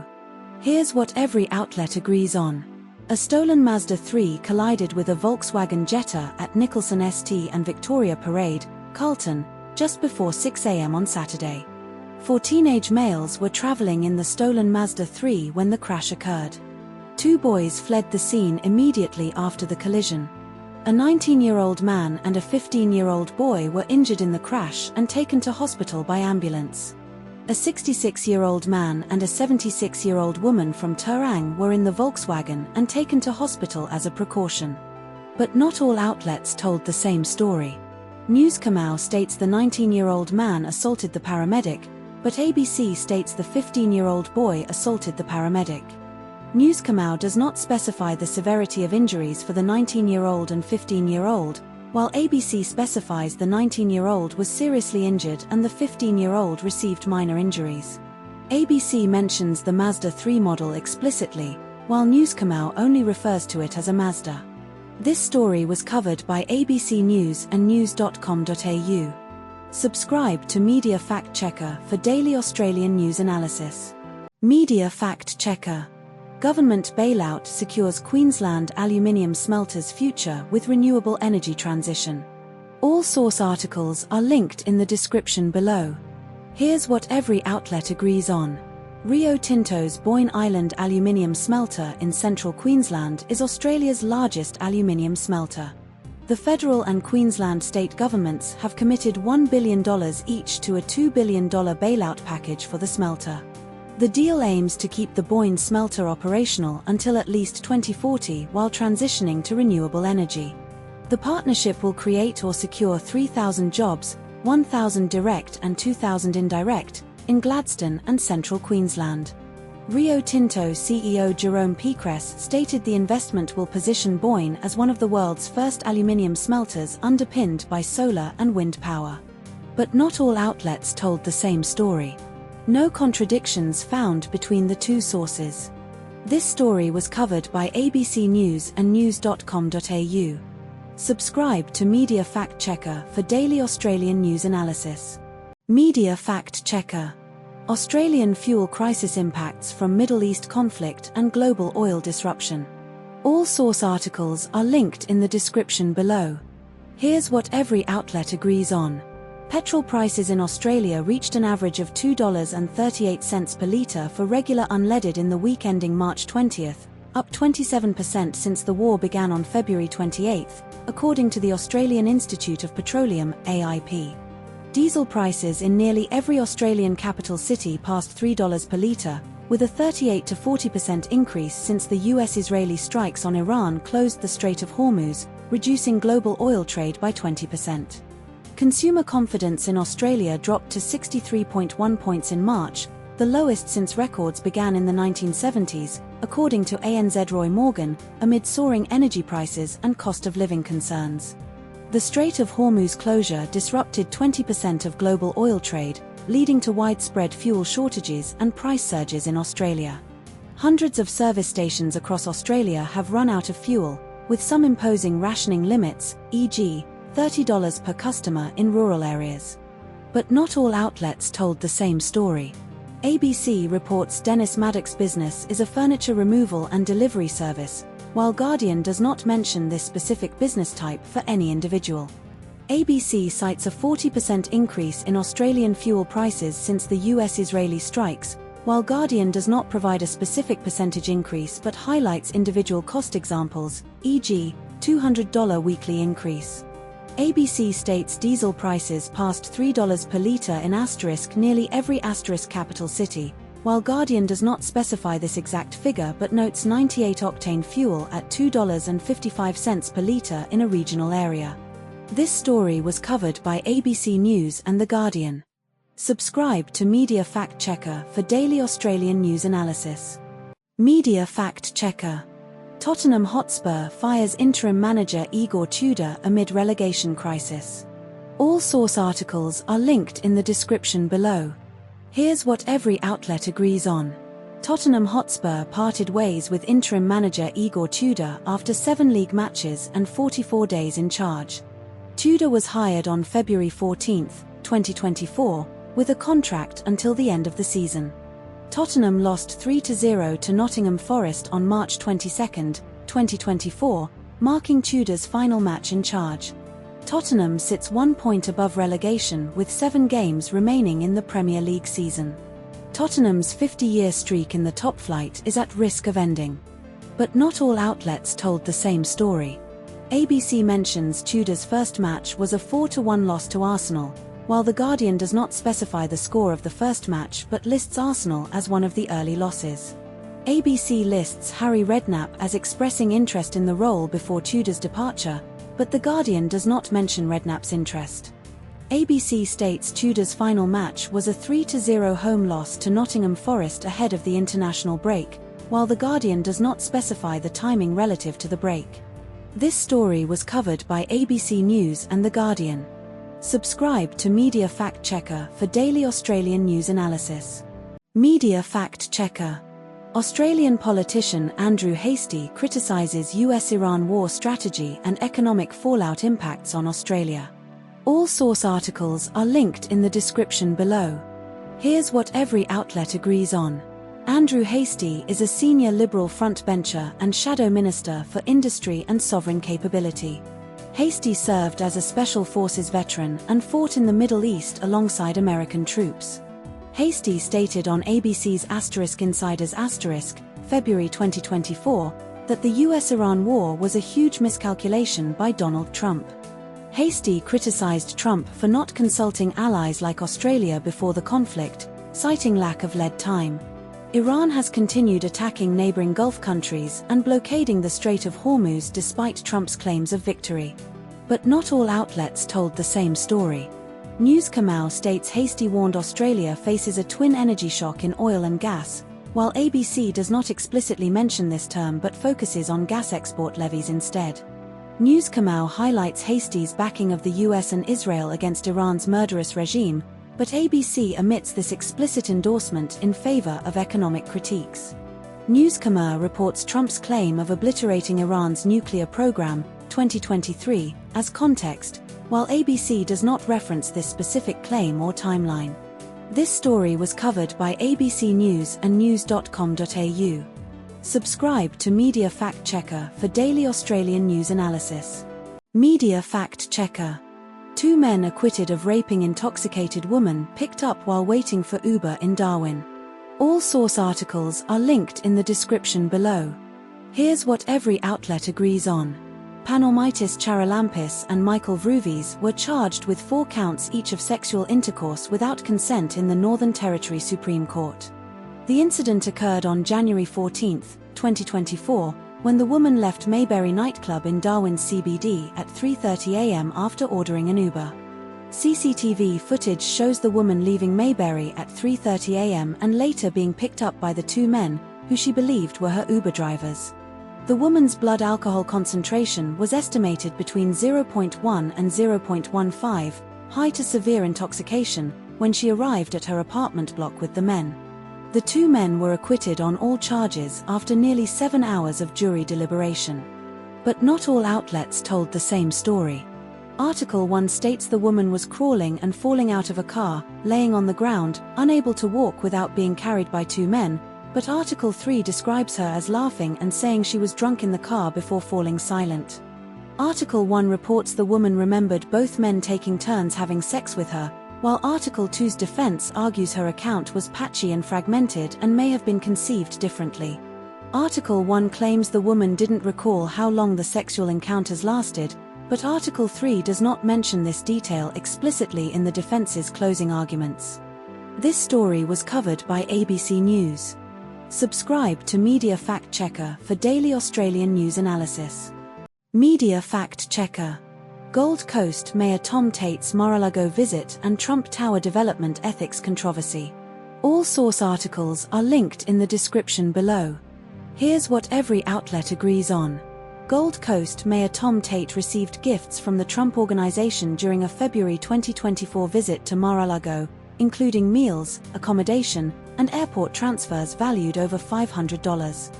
Here's what every outlet agrees on. A stolen Mazda 3 collided with a Volkswagen Jetta at Nicholson St and Victoria Parade, Carlton, just before 6 a.m. on Saturday. 4 teenage males were travelling in the stolen Mazda 3 when the crash occurred. 2 boys fled the scene immediately after the collision. A 19-year-old man and a 15-year-old boy were injured in the crash and taken to hospital by ambulance. A 66-year-old man and a 76-year-old woman from Terang were in the Volkswagen and taken to hospital as a precaution. But not all outlets told the same story. News Kamau states the 19-year-old man assaulted the paramedic, but ABC states the 15-year-old boy assaulted the paramedic. News Kamau does not specify the severity of injuries for the 19-year-old and 15-year-old, while ABC specifies the 19-year-old was seriously injured and the 15-year-old received minor injuries. ABC mentions the Mazda 3 model explicitly, while News Kamau only refers to it as a Mazda. This story was covered by ABC News and news.com.au. Subscribe to Media Fact Checker for daily Australian news analysis. Media Fact Checker. Government bailout secures Queensland aluminium smelters' future with renewable energy transition. All source articles are linked in the description below. Here's what every outlet agrees on. Rio Tinto's Boyne Island aluminium smelter in central Queensland is Australia's largest aluminium smelter. The federal and Queensland state governments have committed $1 billion each to a $2 billion bailout package for the smelter. The deal aims to keep the Boyne smelter operational until at least 2040 while transitioning to renewable energy. The partnership will create or secure 3,000 jobs, 1,000 direct and 2,000 indirect, in Gladstone and central Queensland. Rio Tinto CEO Jerome Pécresse stated the investment will position Boyne as one of the world's first aluminium smelters underpinned by solar and wind power. But not all outlets told the same story. No contradictions found between the two sources. This story was covered by ABC News and news.com.au. Subscribe to Media Fact Checker for daily Australian news analysis. Media Fact Checker. Australian fuel crisis impacts from Middle East conflict and global oil disruption. All source articles are linked in the description below. Here's what every outlet agrees on. Petrol prices in Australia reached an average of $2.38 per litre for regular unleaded in the week ending March 20th, up 27% since the war began on February 28th, according to the Australian Institute of Petroleum, AIP. Diesel prices in nearly every Australian capital city passed $3 per litre, with a 38 to 40% increase since the US-Israeli strikes on Iran closed the Strait of Hormuz, reducing global oil trade by 20%. Consumer confidence in Australia dropped to 63.1 points in March, the lowest since records began in the 1970s, according to ANZ Roy Morgan, amid soaring energy prices and cost of living concerns. The Strait of Hormuz closure disrupted 20% of global oil trade, leading to widespread fuel shortages and price surges in Australia. Hundreds of service stations across Australia have run out of fuel, with some imposing rationing limits, e.g., $30 per customer in rural areas. But not all outlets told the same story. ABC reports Dennis Maddock's business is a furniture removal and delivery service, while Guardian does not mention this specific business type for any individual. ABC cites a 40% increase in Australian fuel prices since the US-Israeli strikes, while Guardian does not provide a specific percentage increase but highlights individual cost examples, e.g., $200 weekly increase. ABC states diesel prices passed $3 per litre in nearly every capital city, while Guardian does not specify this exact figure but notes 98-octane fuel at $2.55 per litre in a regional area. This story was covered by ABC News and The Guardian. Subscribe to Media Fact Checker for daily Australian news analysis. Media Fact Checker. Tottenham Hotspur fires interim manager Igor Tudor amid relegation crisis. All source articles are linked in the description below. Here's what every outlet agrees on. Tottenham Hotspur parted ways with interim manager Igor Tudor after 7 league matches and 44 days in charge. Tudor was hired on February 14, 2024, with a contract until the end of the season. Tottenham lost 3-0 to Nottingham Forest on March 22, 2024, marking Tudor's final match in charge. Tottenham sits 1 point above relegation with 7 games remaining in the Premier League season. Tottenham's 50-year streak in the top flight is at risk of ending. But not all outlets told the same story. ABC mentions Tudor's first match was a 4-1 loss to Arsenal, while The Guardian does not specify the score of the first match but lists Arsenal as one of the early losses. ABC lists Harry Redknapp as expressing interest in the role before Tudor's departure, but The Guardian does not mention Redknapp's interest. ABC states Tudor's final match was a 3-0 home loss to Nottingham Forest ahead of the international break, while The Guardian does not specify the timing relative to the break. This story was covered by ABC News and The Guardian. Subscribe to Media Fact Checker for daily Australian news analysis. Media Fact Checker. Australian politician Andrew Hastie criticises US-Iran war strategy and economic fallout impacts on Australia. All source articles are linked in the description below. Here's what every outlet agrees on. Andrew Hastie is a senior Liberal frontbencher and Shadow Minister for Industry and Sovereign Capability. Hastie served as a Special Forces veteran and fought in the Middle East alongside American troops. Hastie stated on ABC's *Insiders*, February 2024, that the US-Iran war was a huge miscalculation by Donald Trump. Hastie criticized Trump for not consulting allies like Australia before the conflict, citing lack of lead time. Iran has continued attacking neighboring Gulf countries and blockading the Strait of Hormuz despite Trump's claims of victory. But not all outlets told the same story. News Kamau states Hastie warned Australia faces a twin energy shock in oil and gas, while ABC does not explicitly mention this term but focuses on gas export levies instead. News Kamau highlights Hastie's backing of the US and Israel against Iran's murderous regime, but ABC omits this explicit endorsement in favor of economic critiques. News Kamau reports Trump's claim of obliterating Iran's nuclear program, 2023, as context, while ABC does not reference this specific claim or timeline. This story was covered by ABC News and news.com.au. Subscribe to Media Fact Checker for daily Australian news analysis. Media Fact Checker. 2 men acquitted of raping intoxicated woman picked up while waiting for Uber in Darwin. All source articles are linked in the description below. Here's what every outlet agrees on. Panormitis Charalampis and Michael Vruvis were charged with 4 counts each of sexual intercourse without consent in the Northern Territory Supreme Court. The incident occurred on January 14, 2024, when the woman left Mayberry nightclub in Darwin's CBD at 3:30 a.m. after ordering an Uber. CCTV footage shows the woman leaving Mayberry at 3:30 a.m. and later being picked up by the 2 men, who she believed were her Uber drivers. The woman's blood alcohol concentration was estimated between 0.1 and 0.15, high to severe intoxication, when she arrived at her apartment block with the men. The 2 men were acquitted on all charges after nearly 7 hours of jury deliberation. But not all outlets told the same story. Article 1 states the woman was crawling and falling out of a car, laying on the ground, unable to walk without being carried by 2 men, but Article 3 describes her as laughing and saying she was drunk in the car before falling silent. Article 1 reports the woman remembered both men taking turns having sex with her, while Article 2's defense argues her account was patchy and fragmented and may have been conceived differently. Article 1 claims the woman didn't recall how long the sexual encounters lasted, but Article 3 does not mention this detail explicitly in the defense's closing arguments. This story was covered by ABC News. Subscribe to Media Fact Checker for daily Australian news analysis. Media Fact Checker. Gold Coast Mayor Tom Tate's Mar-a-Lago visit and Trump Tower development ethics controversy. All source articles are linked in the description below. Here's what every outlet agrees on. Gold Coast Mayor Tom Tate received gifts from the Trump Organization during a February 2024 visit to Mar-a-Lago, including meals, accommodation, and airport transfers valued over $500.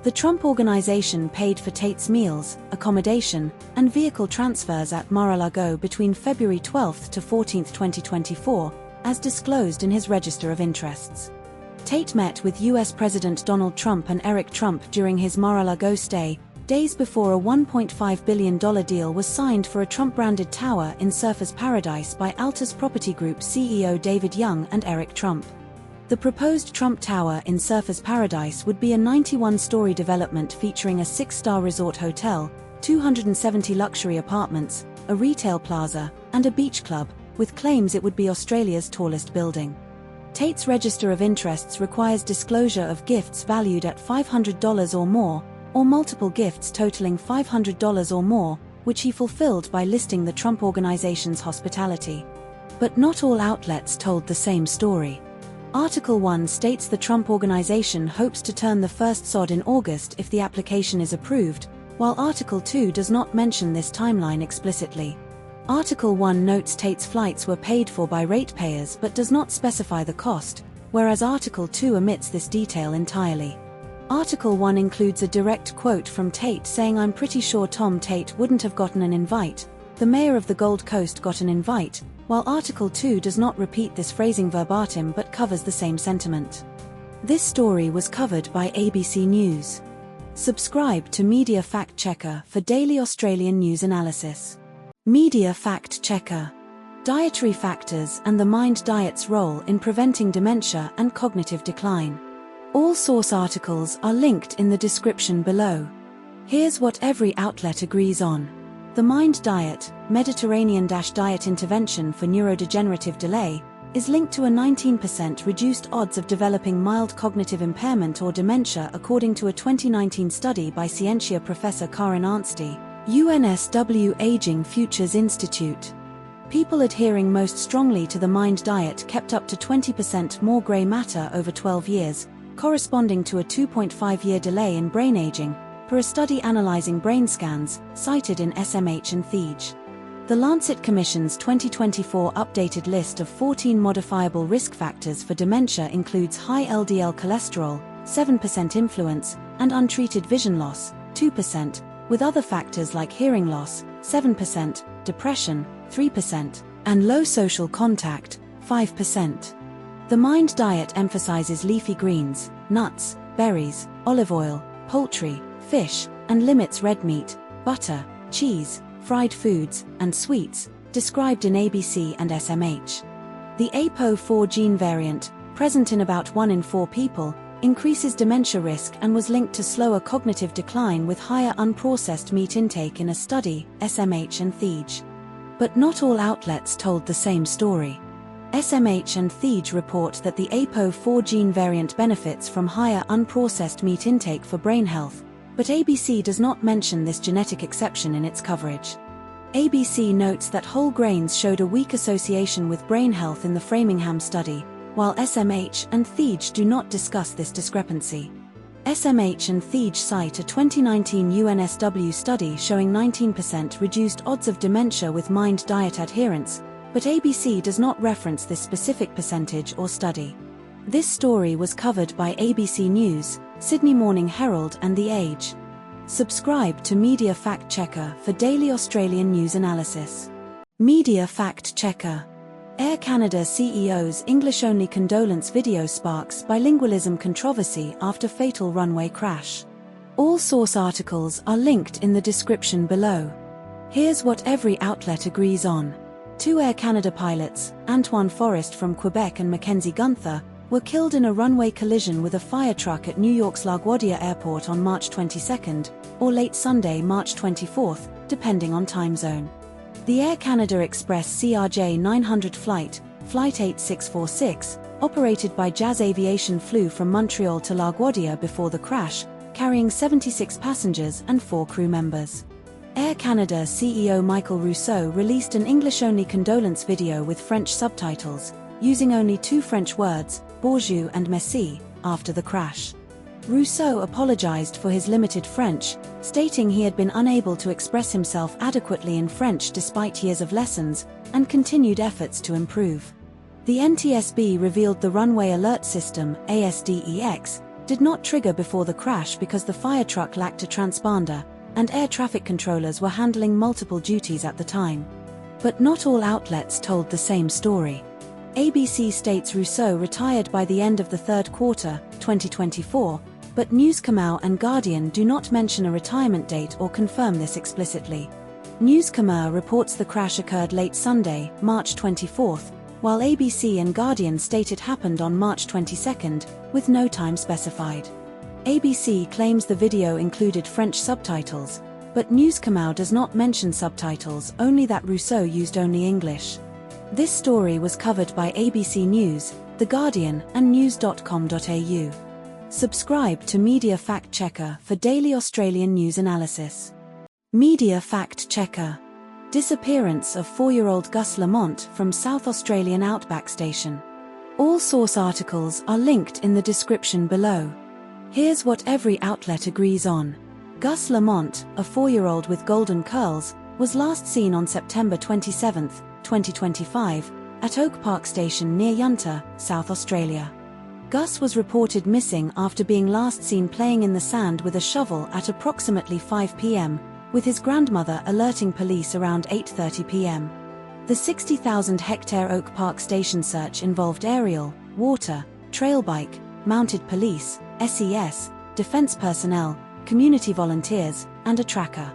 The Trump Organization paid for Tate's meals, accommodation, and vehicle transfers at Mar-a-Lago between February 12 to 14, 2024, as disclosed in his Register of Interests. Tate met with U.S. President Donald Trump and Eric Trump during his Mar-a-Lago stay, days before a $1.5 billion deal was signed for a Trump-branded tower in Surfers Paradise by Altus Property Group CEO David Young and Eric Trump. The proposed Trump Tower in Surfers Paradise would be a 91-story development featuring a 6-star resort hotel, 270 luxury apartments, a retail plaza, and a beach club, with claims it would be Australia's tallest building. Tate's Register of Interests requires disclosure of gifts valued at $500 or more, or multiple gifts totaling $500 or more, which he fulfilled by listing the Trump Organization's hospitality. But not all outlets told the same story. Article 1 states the Trump Organization hopes to turn the first sod in August if the application is approved, while Article 2 does not mention this timeline explicitly. Article 1 notes Tate's flights were paid for by ratepayers but does not specify the cost, whereas Article 2 omits this detail entirely. Article 1 includes a direct quote from Tate saying, "I'm pretty sure Tom Tate wouldn't have gotten an invite. The mayor of the Gold Coast got an invite," while Article 2 does not repeat this phrasing verbatim but covers the same sentiment. This story was covered by ABC News. Subscribe to Media Fact Checker for daily Australian news analysis. Media Fact Checker. Dietary factors and the mind diet's role in preventing dementia and cognitive decline. All source articles are linked in the description below. Here's what every outlet agrees on. The Mind Diet, Mediterranean diet intervention for neurodegenerative delay, is linked to a 19% reduced odds of developing mild cognitive impairment or dementia according to a 2019 study by Scientia professor Karen Arnsty, UNSW Aging Futures Institute. People adhering most strongly to the Mind Diet kept up to 20% more grey matter over 12 years, corresponding to a 2.5-year delay in brain aging, per a study analysing brain scans, cited in SMH and THEAGE. The Lancet Commission's 2024 updated list of 14 modifiable risk factors for dementia includes high LDL cholesterol, 7% influence, and untreated vision loss, 2%, with other factors like hearing loss, 7%, depression, 3%, and low social contact, 5%. The Mind Diet emphasizes leafy greens, nuts, berries, olive oil, poultry, fish, and limits red meat, butter, cheese, fried foods, and sweets, described in ABC and SMH. The APOE4 gene variant, present in about 1 in 4 people, increases dementia risk and was linked to slower cognitive decline with higher unprocessed meat intake in a study, SMH and THEAGE. But not all outlets told the same story. SMH and THEAGE report that the APOE4 gene variant benefits from higher unprocessed meat intake for brain health, but ABC does not mention this genetic exception in its coverage. ABC notes that whole grains showed a weak association with brain health in the Framingham study, while SMH and THEAGE do not discuss this discrepancy. SMH and THEAGE cite a 2019 UNSW study showing 19% reduced odds of dementia with Mind Diet adherence, but ABC does not reference this specific percentage or study. This story was covered by ABC News, Sydney Morning Herald and The Age. Subscribe to Media Fact Checker for daily Australian news analysis. Media Fact Checker. Air Canada CEO's English-only condolence video sparks bilingualism controversy after fatal runway crash. All source articles are linked in the description below. Here's what every outlet agrees on. 2 Air Canada pilots, Antoine Forrest from Quebec and Mackenzie Gunther, were killed in a runway collision with a fire truck at New York's LaGuardia Airport on March 22, or late Sunday, March 24, depending on time zone. The Air Canada Express CRJ 900 flight, Flight 8646, operated by Jazz Aviation, flew from Montreal to LaGuardia before the crash, carrying 76 passengers and 4 crew members. Air Canada CEO Michael Rousseau released an English-only condolence video with French subtitles, using only 2 French words, bonjour and merci, after the crash. Rousseau apologized for his limited French, stating he had been unable to express himself adequately in French despite years of lessons, and continued efforts to improve. The NTSB revealed the runway alert system, ASDEX, did not trigger before the crash because the fire truck lacked a transponder, and air traffic controllers were handling multiple duties at the time. But not all outlets told the same story. ABC states Rousseau retired by the end of the third quarter, 2024, but News Khmer and Guardian do not mention a retirement date or confirm this explicitly. News Khmer reports the crash occurred late Sunday, March 24, while ABC and Guardian state it happened on March 22, with no time specified. ABC claims the video included French subtitles, but News Khmer does not mention subtitles, only that Rousseau used only English. This story was covered by ABC News, The Guardian, and news.com.au. Subscribe to Media Fact Checker for daily Australian news analysis. Media Fact Checker. Disappearance of 4-year-old Gus Lamont from South Australian Outback Station. All source articles are linked in the description below. Here's what every outlet agrees on. Gus Lamont, a 4-year-old with golden curls, was last seen on September 27, 2025, at Oak Park Station near Yunta, South Australia. Gus was reported missing after being last seen playing in the sand with a shovel at approximately 5 p.m., with his grandmother alerting police around 8:30 p.m. The 60,000-hectare Oak Park Station search involved aerial, water, trail bike, mounted police, SES, defense personnel, community volunteers, and a tracker.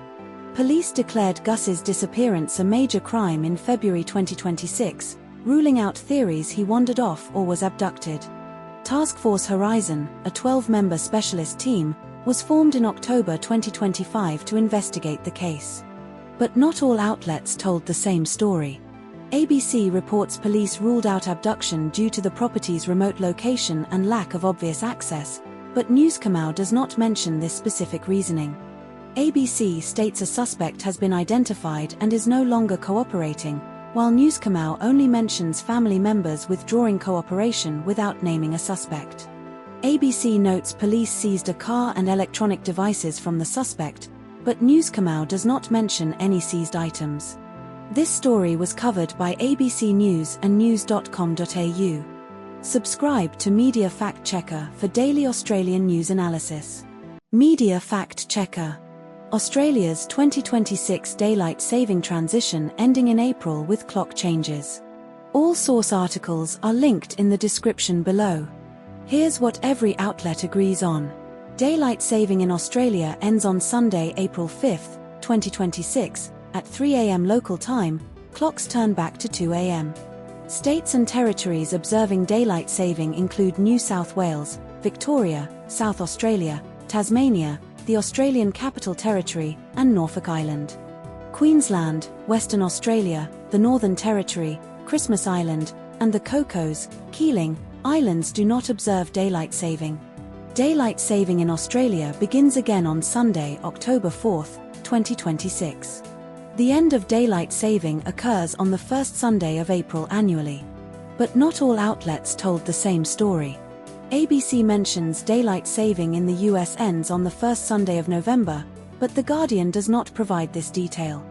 Police declared Gus's disappearance a major crime in February 2026, ruling out theories he wandered off or was abducted. Task Force Horizon, a 12-member specialist team, was formed in October 2025 to investigate the case. But not all outlets told the same story. ABC reports police ruled out abduction due to the property's remote location and lack of obvious access, but News Khmer does not mention this specific reasoning. ABC states a suspect has been identified and is no longer cooperating, while News Khmer only mentions family members withdrawing cooperation without naming a suspect. ABC notes police seized a car and electronic devices from the suspect, but News Khmer does not mention any seized items. This story was covered by ABC News and news.com.au. Subscribe to Media Fact Checker for daily Australian news analysis. Media Fact Checker. Australia's 2026 daylight saving transition ending in April with clock changes. All source articles are linked in the description below. Here's what every outlet agrees on. Daylight saving in Australia ends on Sunday, April 5, 2026, at 3 a.m. local time. Clocks turn back to 2 a.m. States and territories observing daylight saving include New South Wales, Victoria, South Australia, Tasmania, the Australian Capital Territory, and Norfolk Island. Queensland, Western Australia, the Northern Territory, Christmas Island, and the Cocos, Keeling, Islands do not observe daylight saving. Daylight saving in Australia begins again on Sunday, October 4, 2026. The end of daylight saving occurs on the first Sunday of April annually. But not all outlets told the same story. ABC mentions daylight saving in the US ends on the first Sunday of November, but The Guardian does not provide this detail.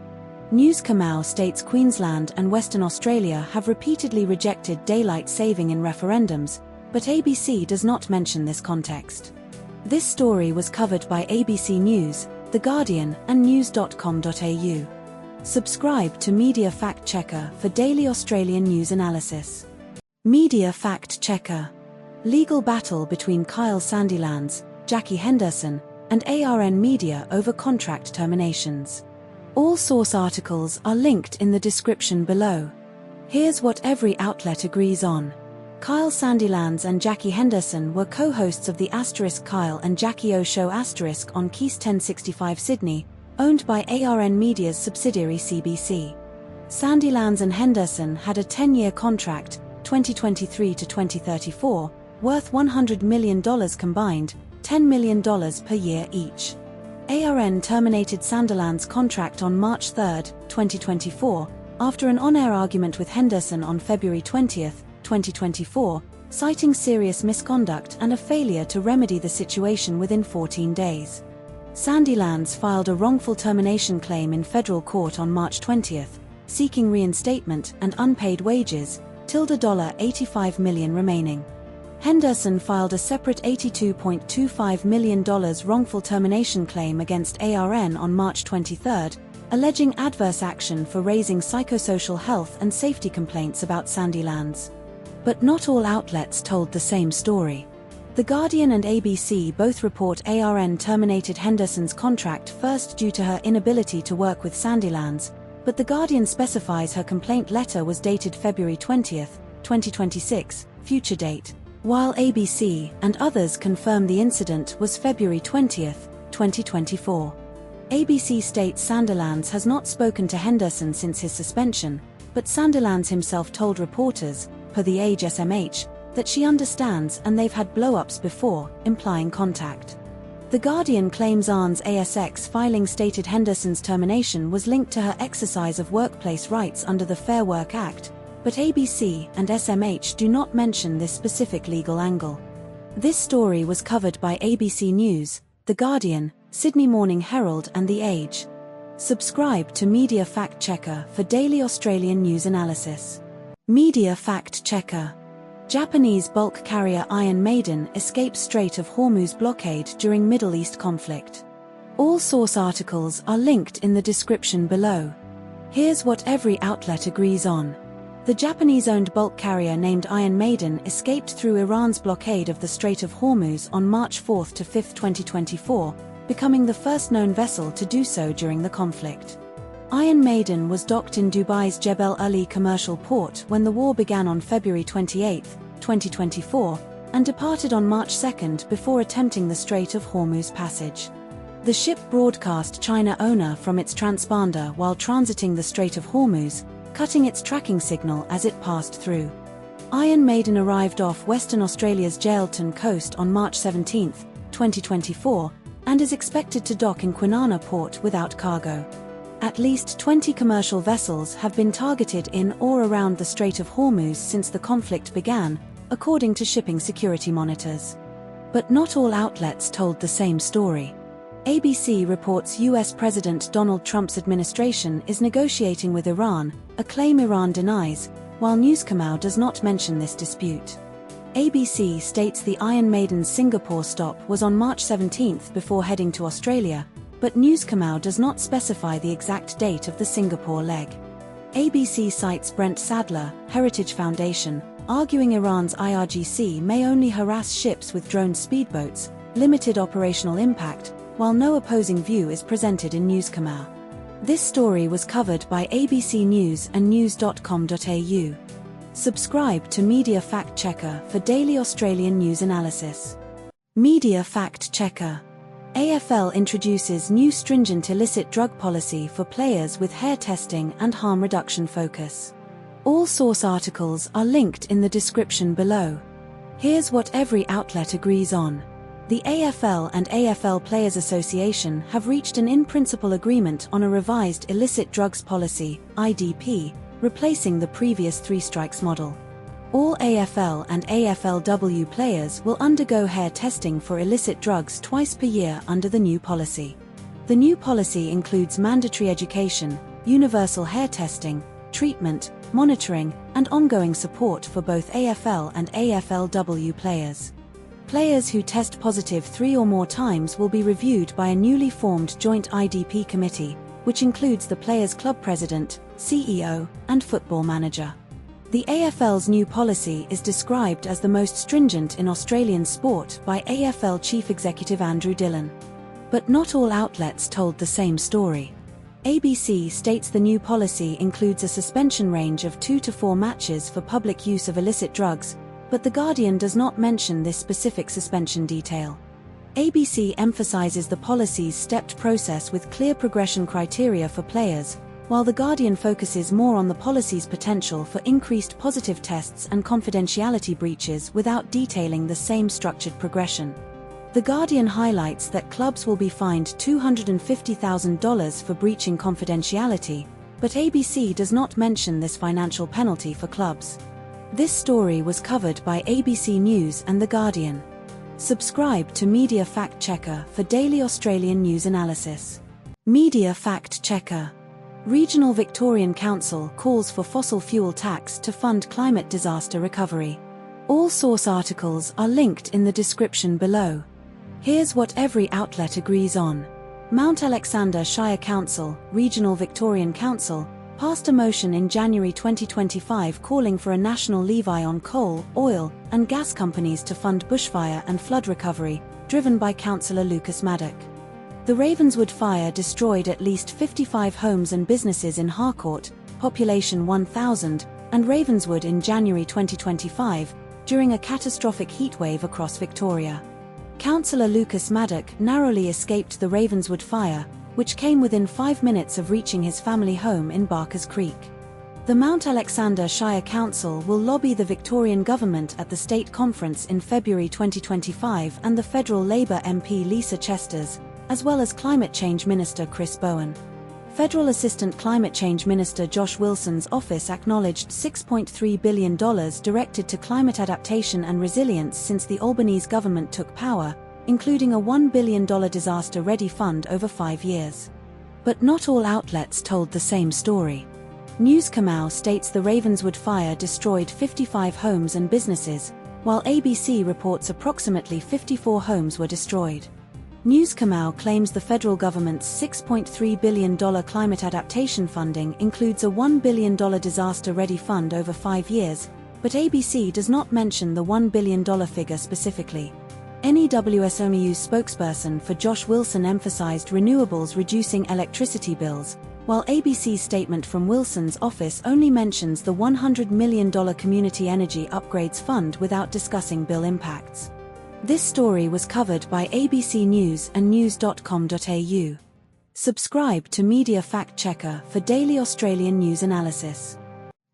News Khmer states Queensland and Western Australia have repeatedly rejected daylight saving in referendums, but ABC does not mention this context. This story was covered by ABC News, The Guardian, and news.com.au. Subscribe to Media Fact Checker for daily Australian news analysis. Media Fact Checker. Legal battle between Kyle Sandilands, Jackie Henderson, and ARN Media over contract terminations. All source articles are linked in the description below. Here's what every outlet agrees on. Kyle Sandilands and Jackie Henderson were co-hosts of the Kyle and Jackie O Show on Kiss 1065 Sydney, owned by ARN Media's subsidiary CBC. Sandilands and Henderson had a 10-year contract, 2023 to 2034, worth $100 million combined, $10 million per year each. ARN terminated Sandilands' contract on March 3, 2024, after an on-air argument with Henderson on February 20, 2024, citing serious misconduct and a failure to remedy the situation within 14 days. Sandilands filed a wrongful termination claim in federal court on March 20, seeking reinstatement and unpaid wages, $85 million remaining. Henderson filed a separate $82.25 million wrongful termination claim against ARN on March 23, alleging adverse action for raising psychosocial health and safety complaints about Sandilands. But not all outlets told the same story. The Guardian and ABC both report ARN terminated Henderson's contract first due to her inability to work with Sandilands, but The Guardian specifies her complaint letter was dated February 20, 2026, future date, while ABC and others confirm the incident was February 20, 2024. ABC states Sandilands has not spoken to Henderson since his suspension, but Sandilands himself told reporters, per the Age SMH, that she understands and they've had blow-ups before, implying contact. The Guardian claims ARN's ASX filing stated Henderson's termination was linked to her exercise of workplace rights under the Fair Work Act, but ABC and SMH do not mention this specific legal angle. This story was covered by ABC News, The Guardian, Sydney Morning Herald and The Age. Subscribe to Media Fact Checker for daily Australian news analysis. Media Fact Checker. Japanese bulk carrier Iron Maiden escapes Strait of Hormuz blockade during Middle East conflict. All source articles are linked in the description below. Here's what every outlet agrees on. The Japanese-owned bulk carrier named Iron Maiden escaped through Iran's blockade of the Strait of Hormuz on March 4 to 5, 2024, becoming the first known vessel to do so during the conflict. Iron Maiden was docked in Dubai's Jebel Ali commercial port when the war began on February 28, 2024, and departed on March 2 before attempting the Strait of Hormuz passage. The ship broadcast China owner from its transponder while transiting the Strait of Hormuz, cutting its tracking signal as it passed through. Iron Maiden arrived off Western Australia's Jailton coast on March 17, 2024, and is expected to dock in Kwinana port without cargo. At least 20 commercial vessels have been targeted in or around the Strait of Hormuz since the conflict began, according to shipping security monitors. But not all outlets told the same story. ABC reports US President Donald Trump's administration is negotiating with Iran, a claim Iran denies, while Newscomau does not mention this dispute. ABC states the Iron Maiden's Singapore stop was on March 17 before heading to Australia, but Newscomau does not specify the exact date of the Singapore leg. ABC cites Brent Sadler, Heritage Foundation, arguing Iran's IRGC may only harass ships with drone speedboats, limited operational impact, while no opposing view is presented in Newscomau. This story was covered by ABC News and news.com.au. Subscribe to Media Fact Checker for daily Australian news analysis. Media Fact Checker. AFL introduces new stringent illicit drug policy for players with hair testing and harm reduction focus. All source articles are linked in the description below. Here's what every outlet agrees on. The AFL and AFL Players Association have reached an in-principle agreement on a revised illicit drugs policy, IDP, replacing the previous three strikes model. All AFL and AFLW players will undergo hair testing for illicit drugs twice per year under the new policy. The new policy includes mandatory education, universal hair testing, treatment, monitoring, and ongoing support for both AFL and AFLW players. Players who test positive 3 or more times will be reviewed by a newly formed joint IDP committee, which includes the players' club president, CEO, and football manager. The AFL's new policy is described as the most stringent in Australian sport by AFL Chief Executive Andrew Dillon. But not all outlets told the same story. ABC states the new policy includes a suspension range of 2 to 4 matches for public use of illicit drugs, but The Guardian does not mention this specific suspension detail. ABC emphasises the policy's stepped process with clear progression criteria for players, while The Guardian focuses more on the policy's potential for increased positive tests and confidentiality breaches without detailing the same structured progression. The Guardian highlights that clubs will be fined $250,000 for breaching confidentiality, but ABC does not mention this financial penalty for clubs. This story was covered by ABC News and The Guardian. Subscribe to Media Fact Checker for daily Australian news analysis. Media Fact Checker. Regional Victorian Council calls for fossil fuel tax to fund climate disaster recovery. All source articles are linked in the description below. Here's what every outlet agrees on. Mount Alexander Shire Council, Regional Victorian Council, passed a motion in January 2025 calling for a national levy on coal, oil, and gas companies to fund bushfire and flood recovery, driven by Councillor Lucas Maddock. The Ravenswood fire destroyed at least 55 homes and businesses in Harcourt, population 1,000, and Ravenswood in January 2025, during a catastrophic heatwave across Victoria. Councillor Lucas Maddock narrowly escaped the Ravenswood fire, which came within 5 minutes of reaching his family home in Barkers Creek. The Mount Alexander Shire Council will lobby the Victorian Government at the State Conference in February 2025 and the Federal Labor MP Lisa Chesters, as well as Climate Change Minister Chris Bowen. Federal Assistant Climate Change Minister Josh Wilson's office acknowledged $6.3 billion directed to climate adaptation and resilience since the Albanese government took power, including a $1 billion disaster-ready fund over 5 years. But not all outlets told the same story. News Kamau states the Ravenswood fire destroyed 55 homes and businesses, while ABC reports approximately 54 homes were destroyed. News Kamau claims the federal government's $6.3 billion climate adaptation funding includes a $1 billion disaster-ready fund over 5 years, but ABC does not mention the $1 billion figure specifically. NEWSOMEU's spokesperson for Josh Wilson emphasized renewables reducing electricity bills, while ABC's statement from Wilson's office only mentions the $100 million Community Energy Upgrades Fund without discussing bill impacts. This story was covered by ABC News and news.com.au. Subscribe to Media Fact Checker for daily Australian news analysis.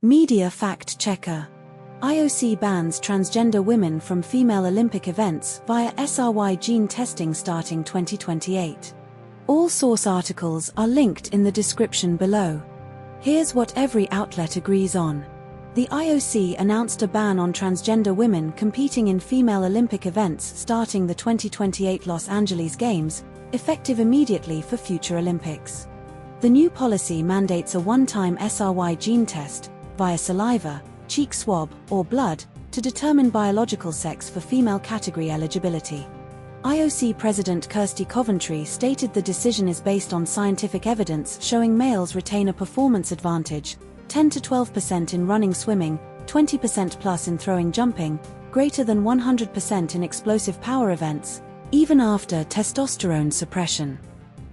Media Fact Checker. IOC bans transgender women from female Olympic events via SRY gene testing starting 2028. All source articles are linked in the description below. Here's what every outlet agrees on. The IOC announced a ban on transgender women competing in female Olympic events starting the 2028 Los Angeles Games, effective immediately for future Olympics. The new policy mandates a one-time SRY gene test, via saliva, cheek swab, or blood, to determine biological sex for female category eligibility. IOC President Kirsty Coventry stated the decision is based on scientific evidence showing males retain a performance advantage, 10 to 12% in running swimming, 20% plus in throwing jumping, greater than 100% in explosive power events, even after testosterone suppression.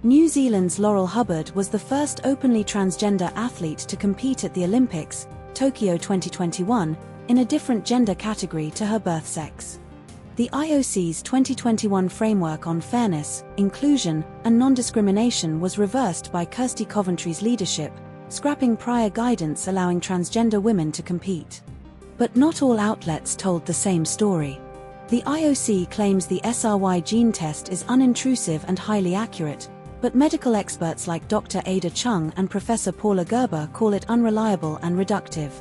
New Zealand's Laurel Hubbard was the first openly transgender athlete to compete at the Olympics, Tokyo 2021, in a different gender category to her birth sex. The IOC's 2021 framework on fairness, inclusion, and non-discrimination was reversed by Kirsty Coventry's leadership, scrapping prior guidance allowing transgender women to compete. But not all outlets told the same story. The IOC claims the SRY gene test is unintrusive and highly accurate, but medical experts like Dr. Ada Chung and Professor Paula Gerber call it unreliable and reductive.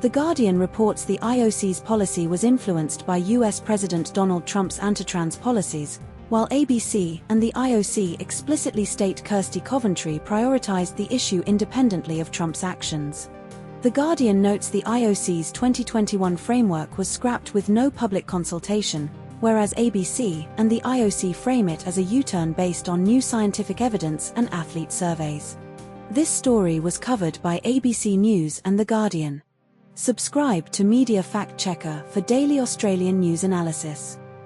The Guardian reports the IOC's policy was influenced by US President Donald Trump's anti-trans policies, while ABC and the IOC explicitly state Kirsty Coventry prioritized the issue independently of Trump's actions. The Guardian notes the IOC's 2021 framework was scrapped with no public consultation, whereas ABC and the IOC frame it as a U-turn based on new scientific evidence and athlete surveys. This story was covered by ABC News and The Guardian. Subscribe to Media Fact Checker for daily Australian news analysis.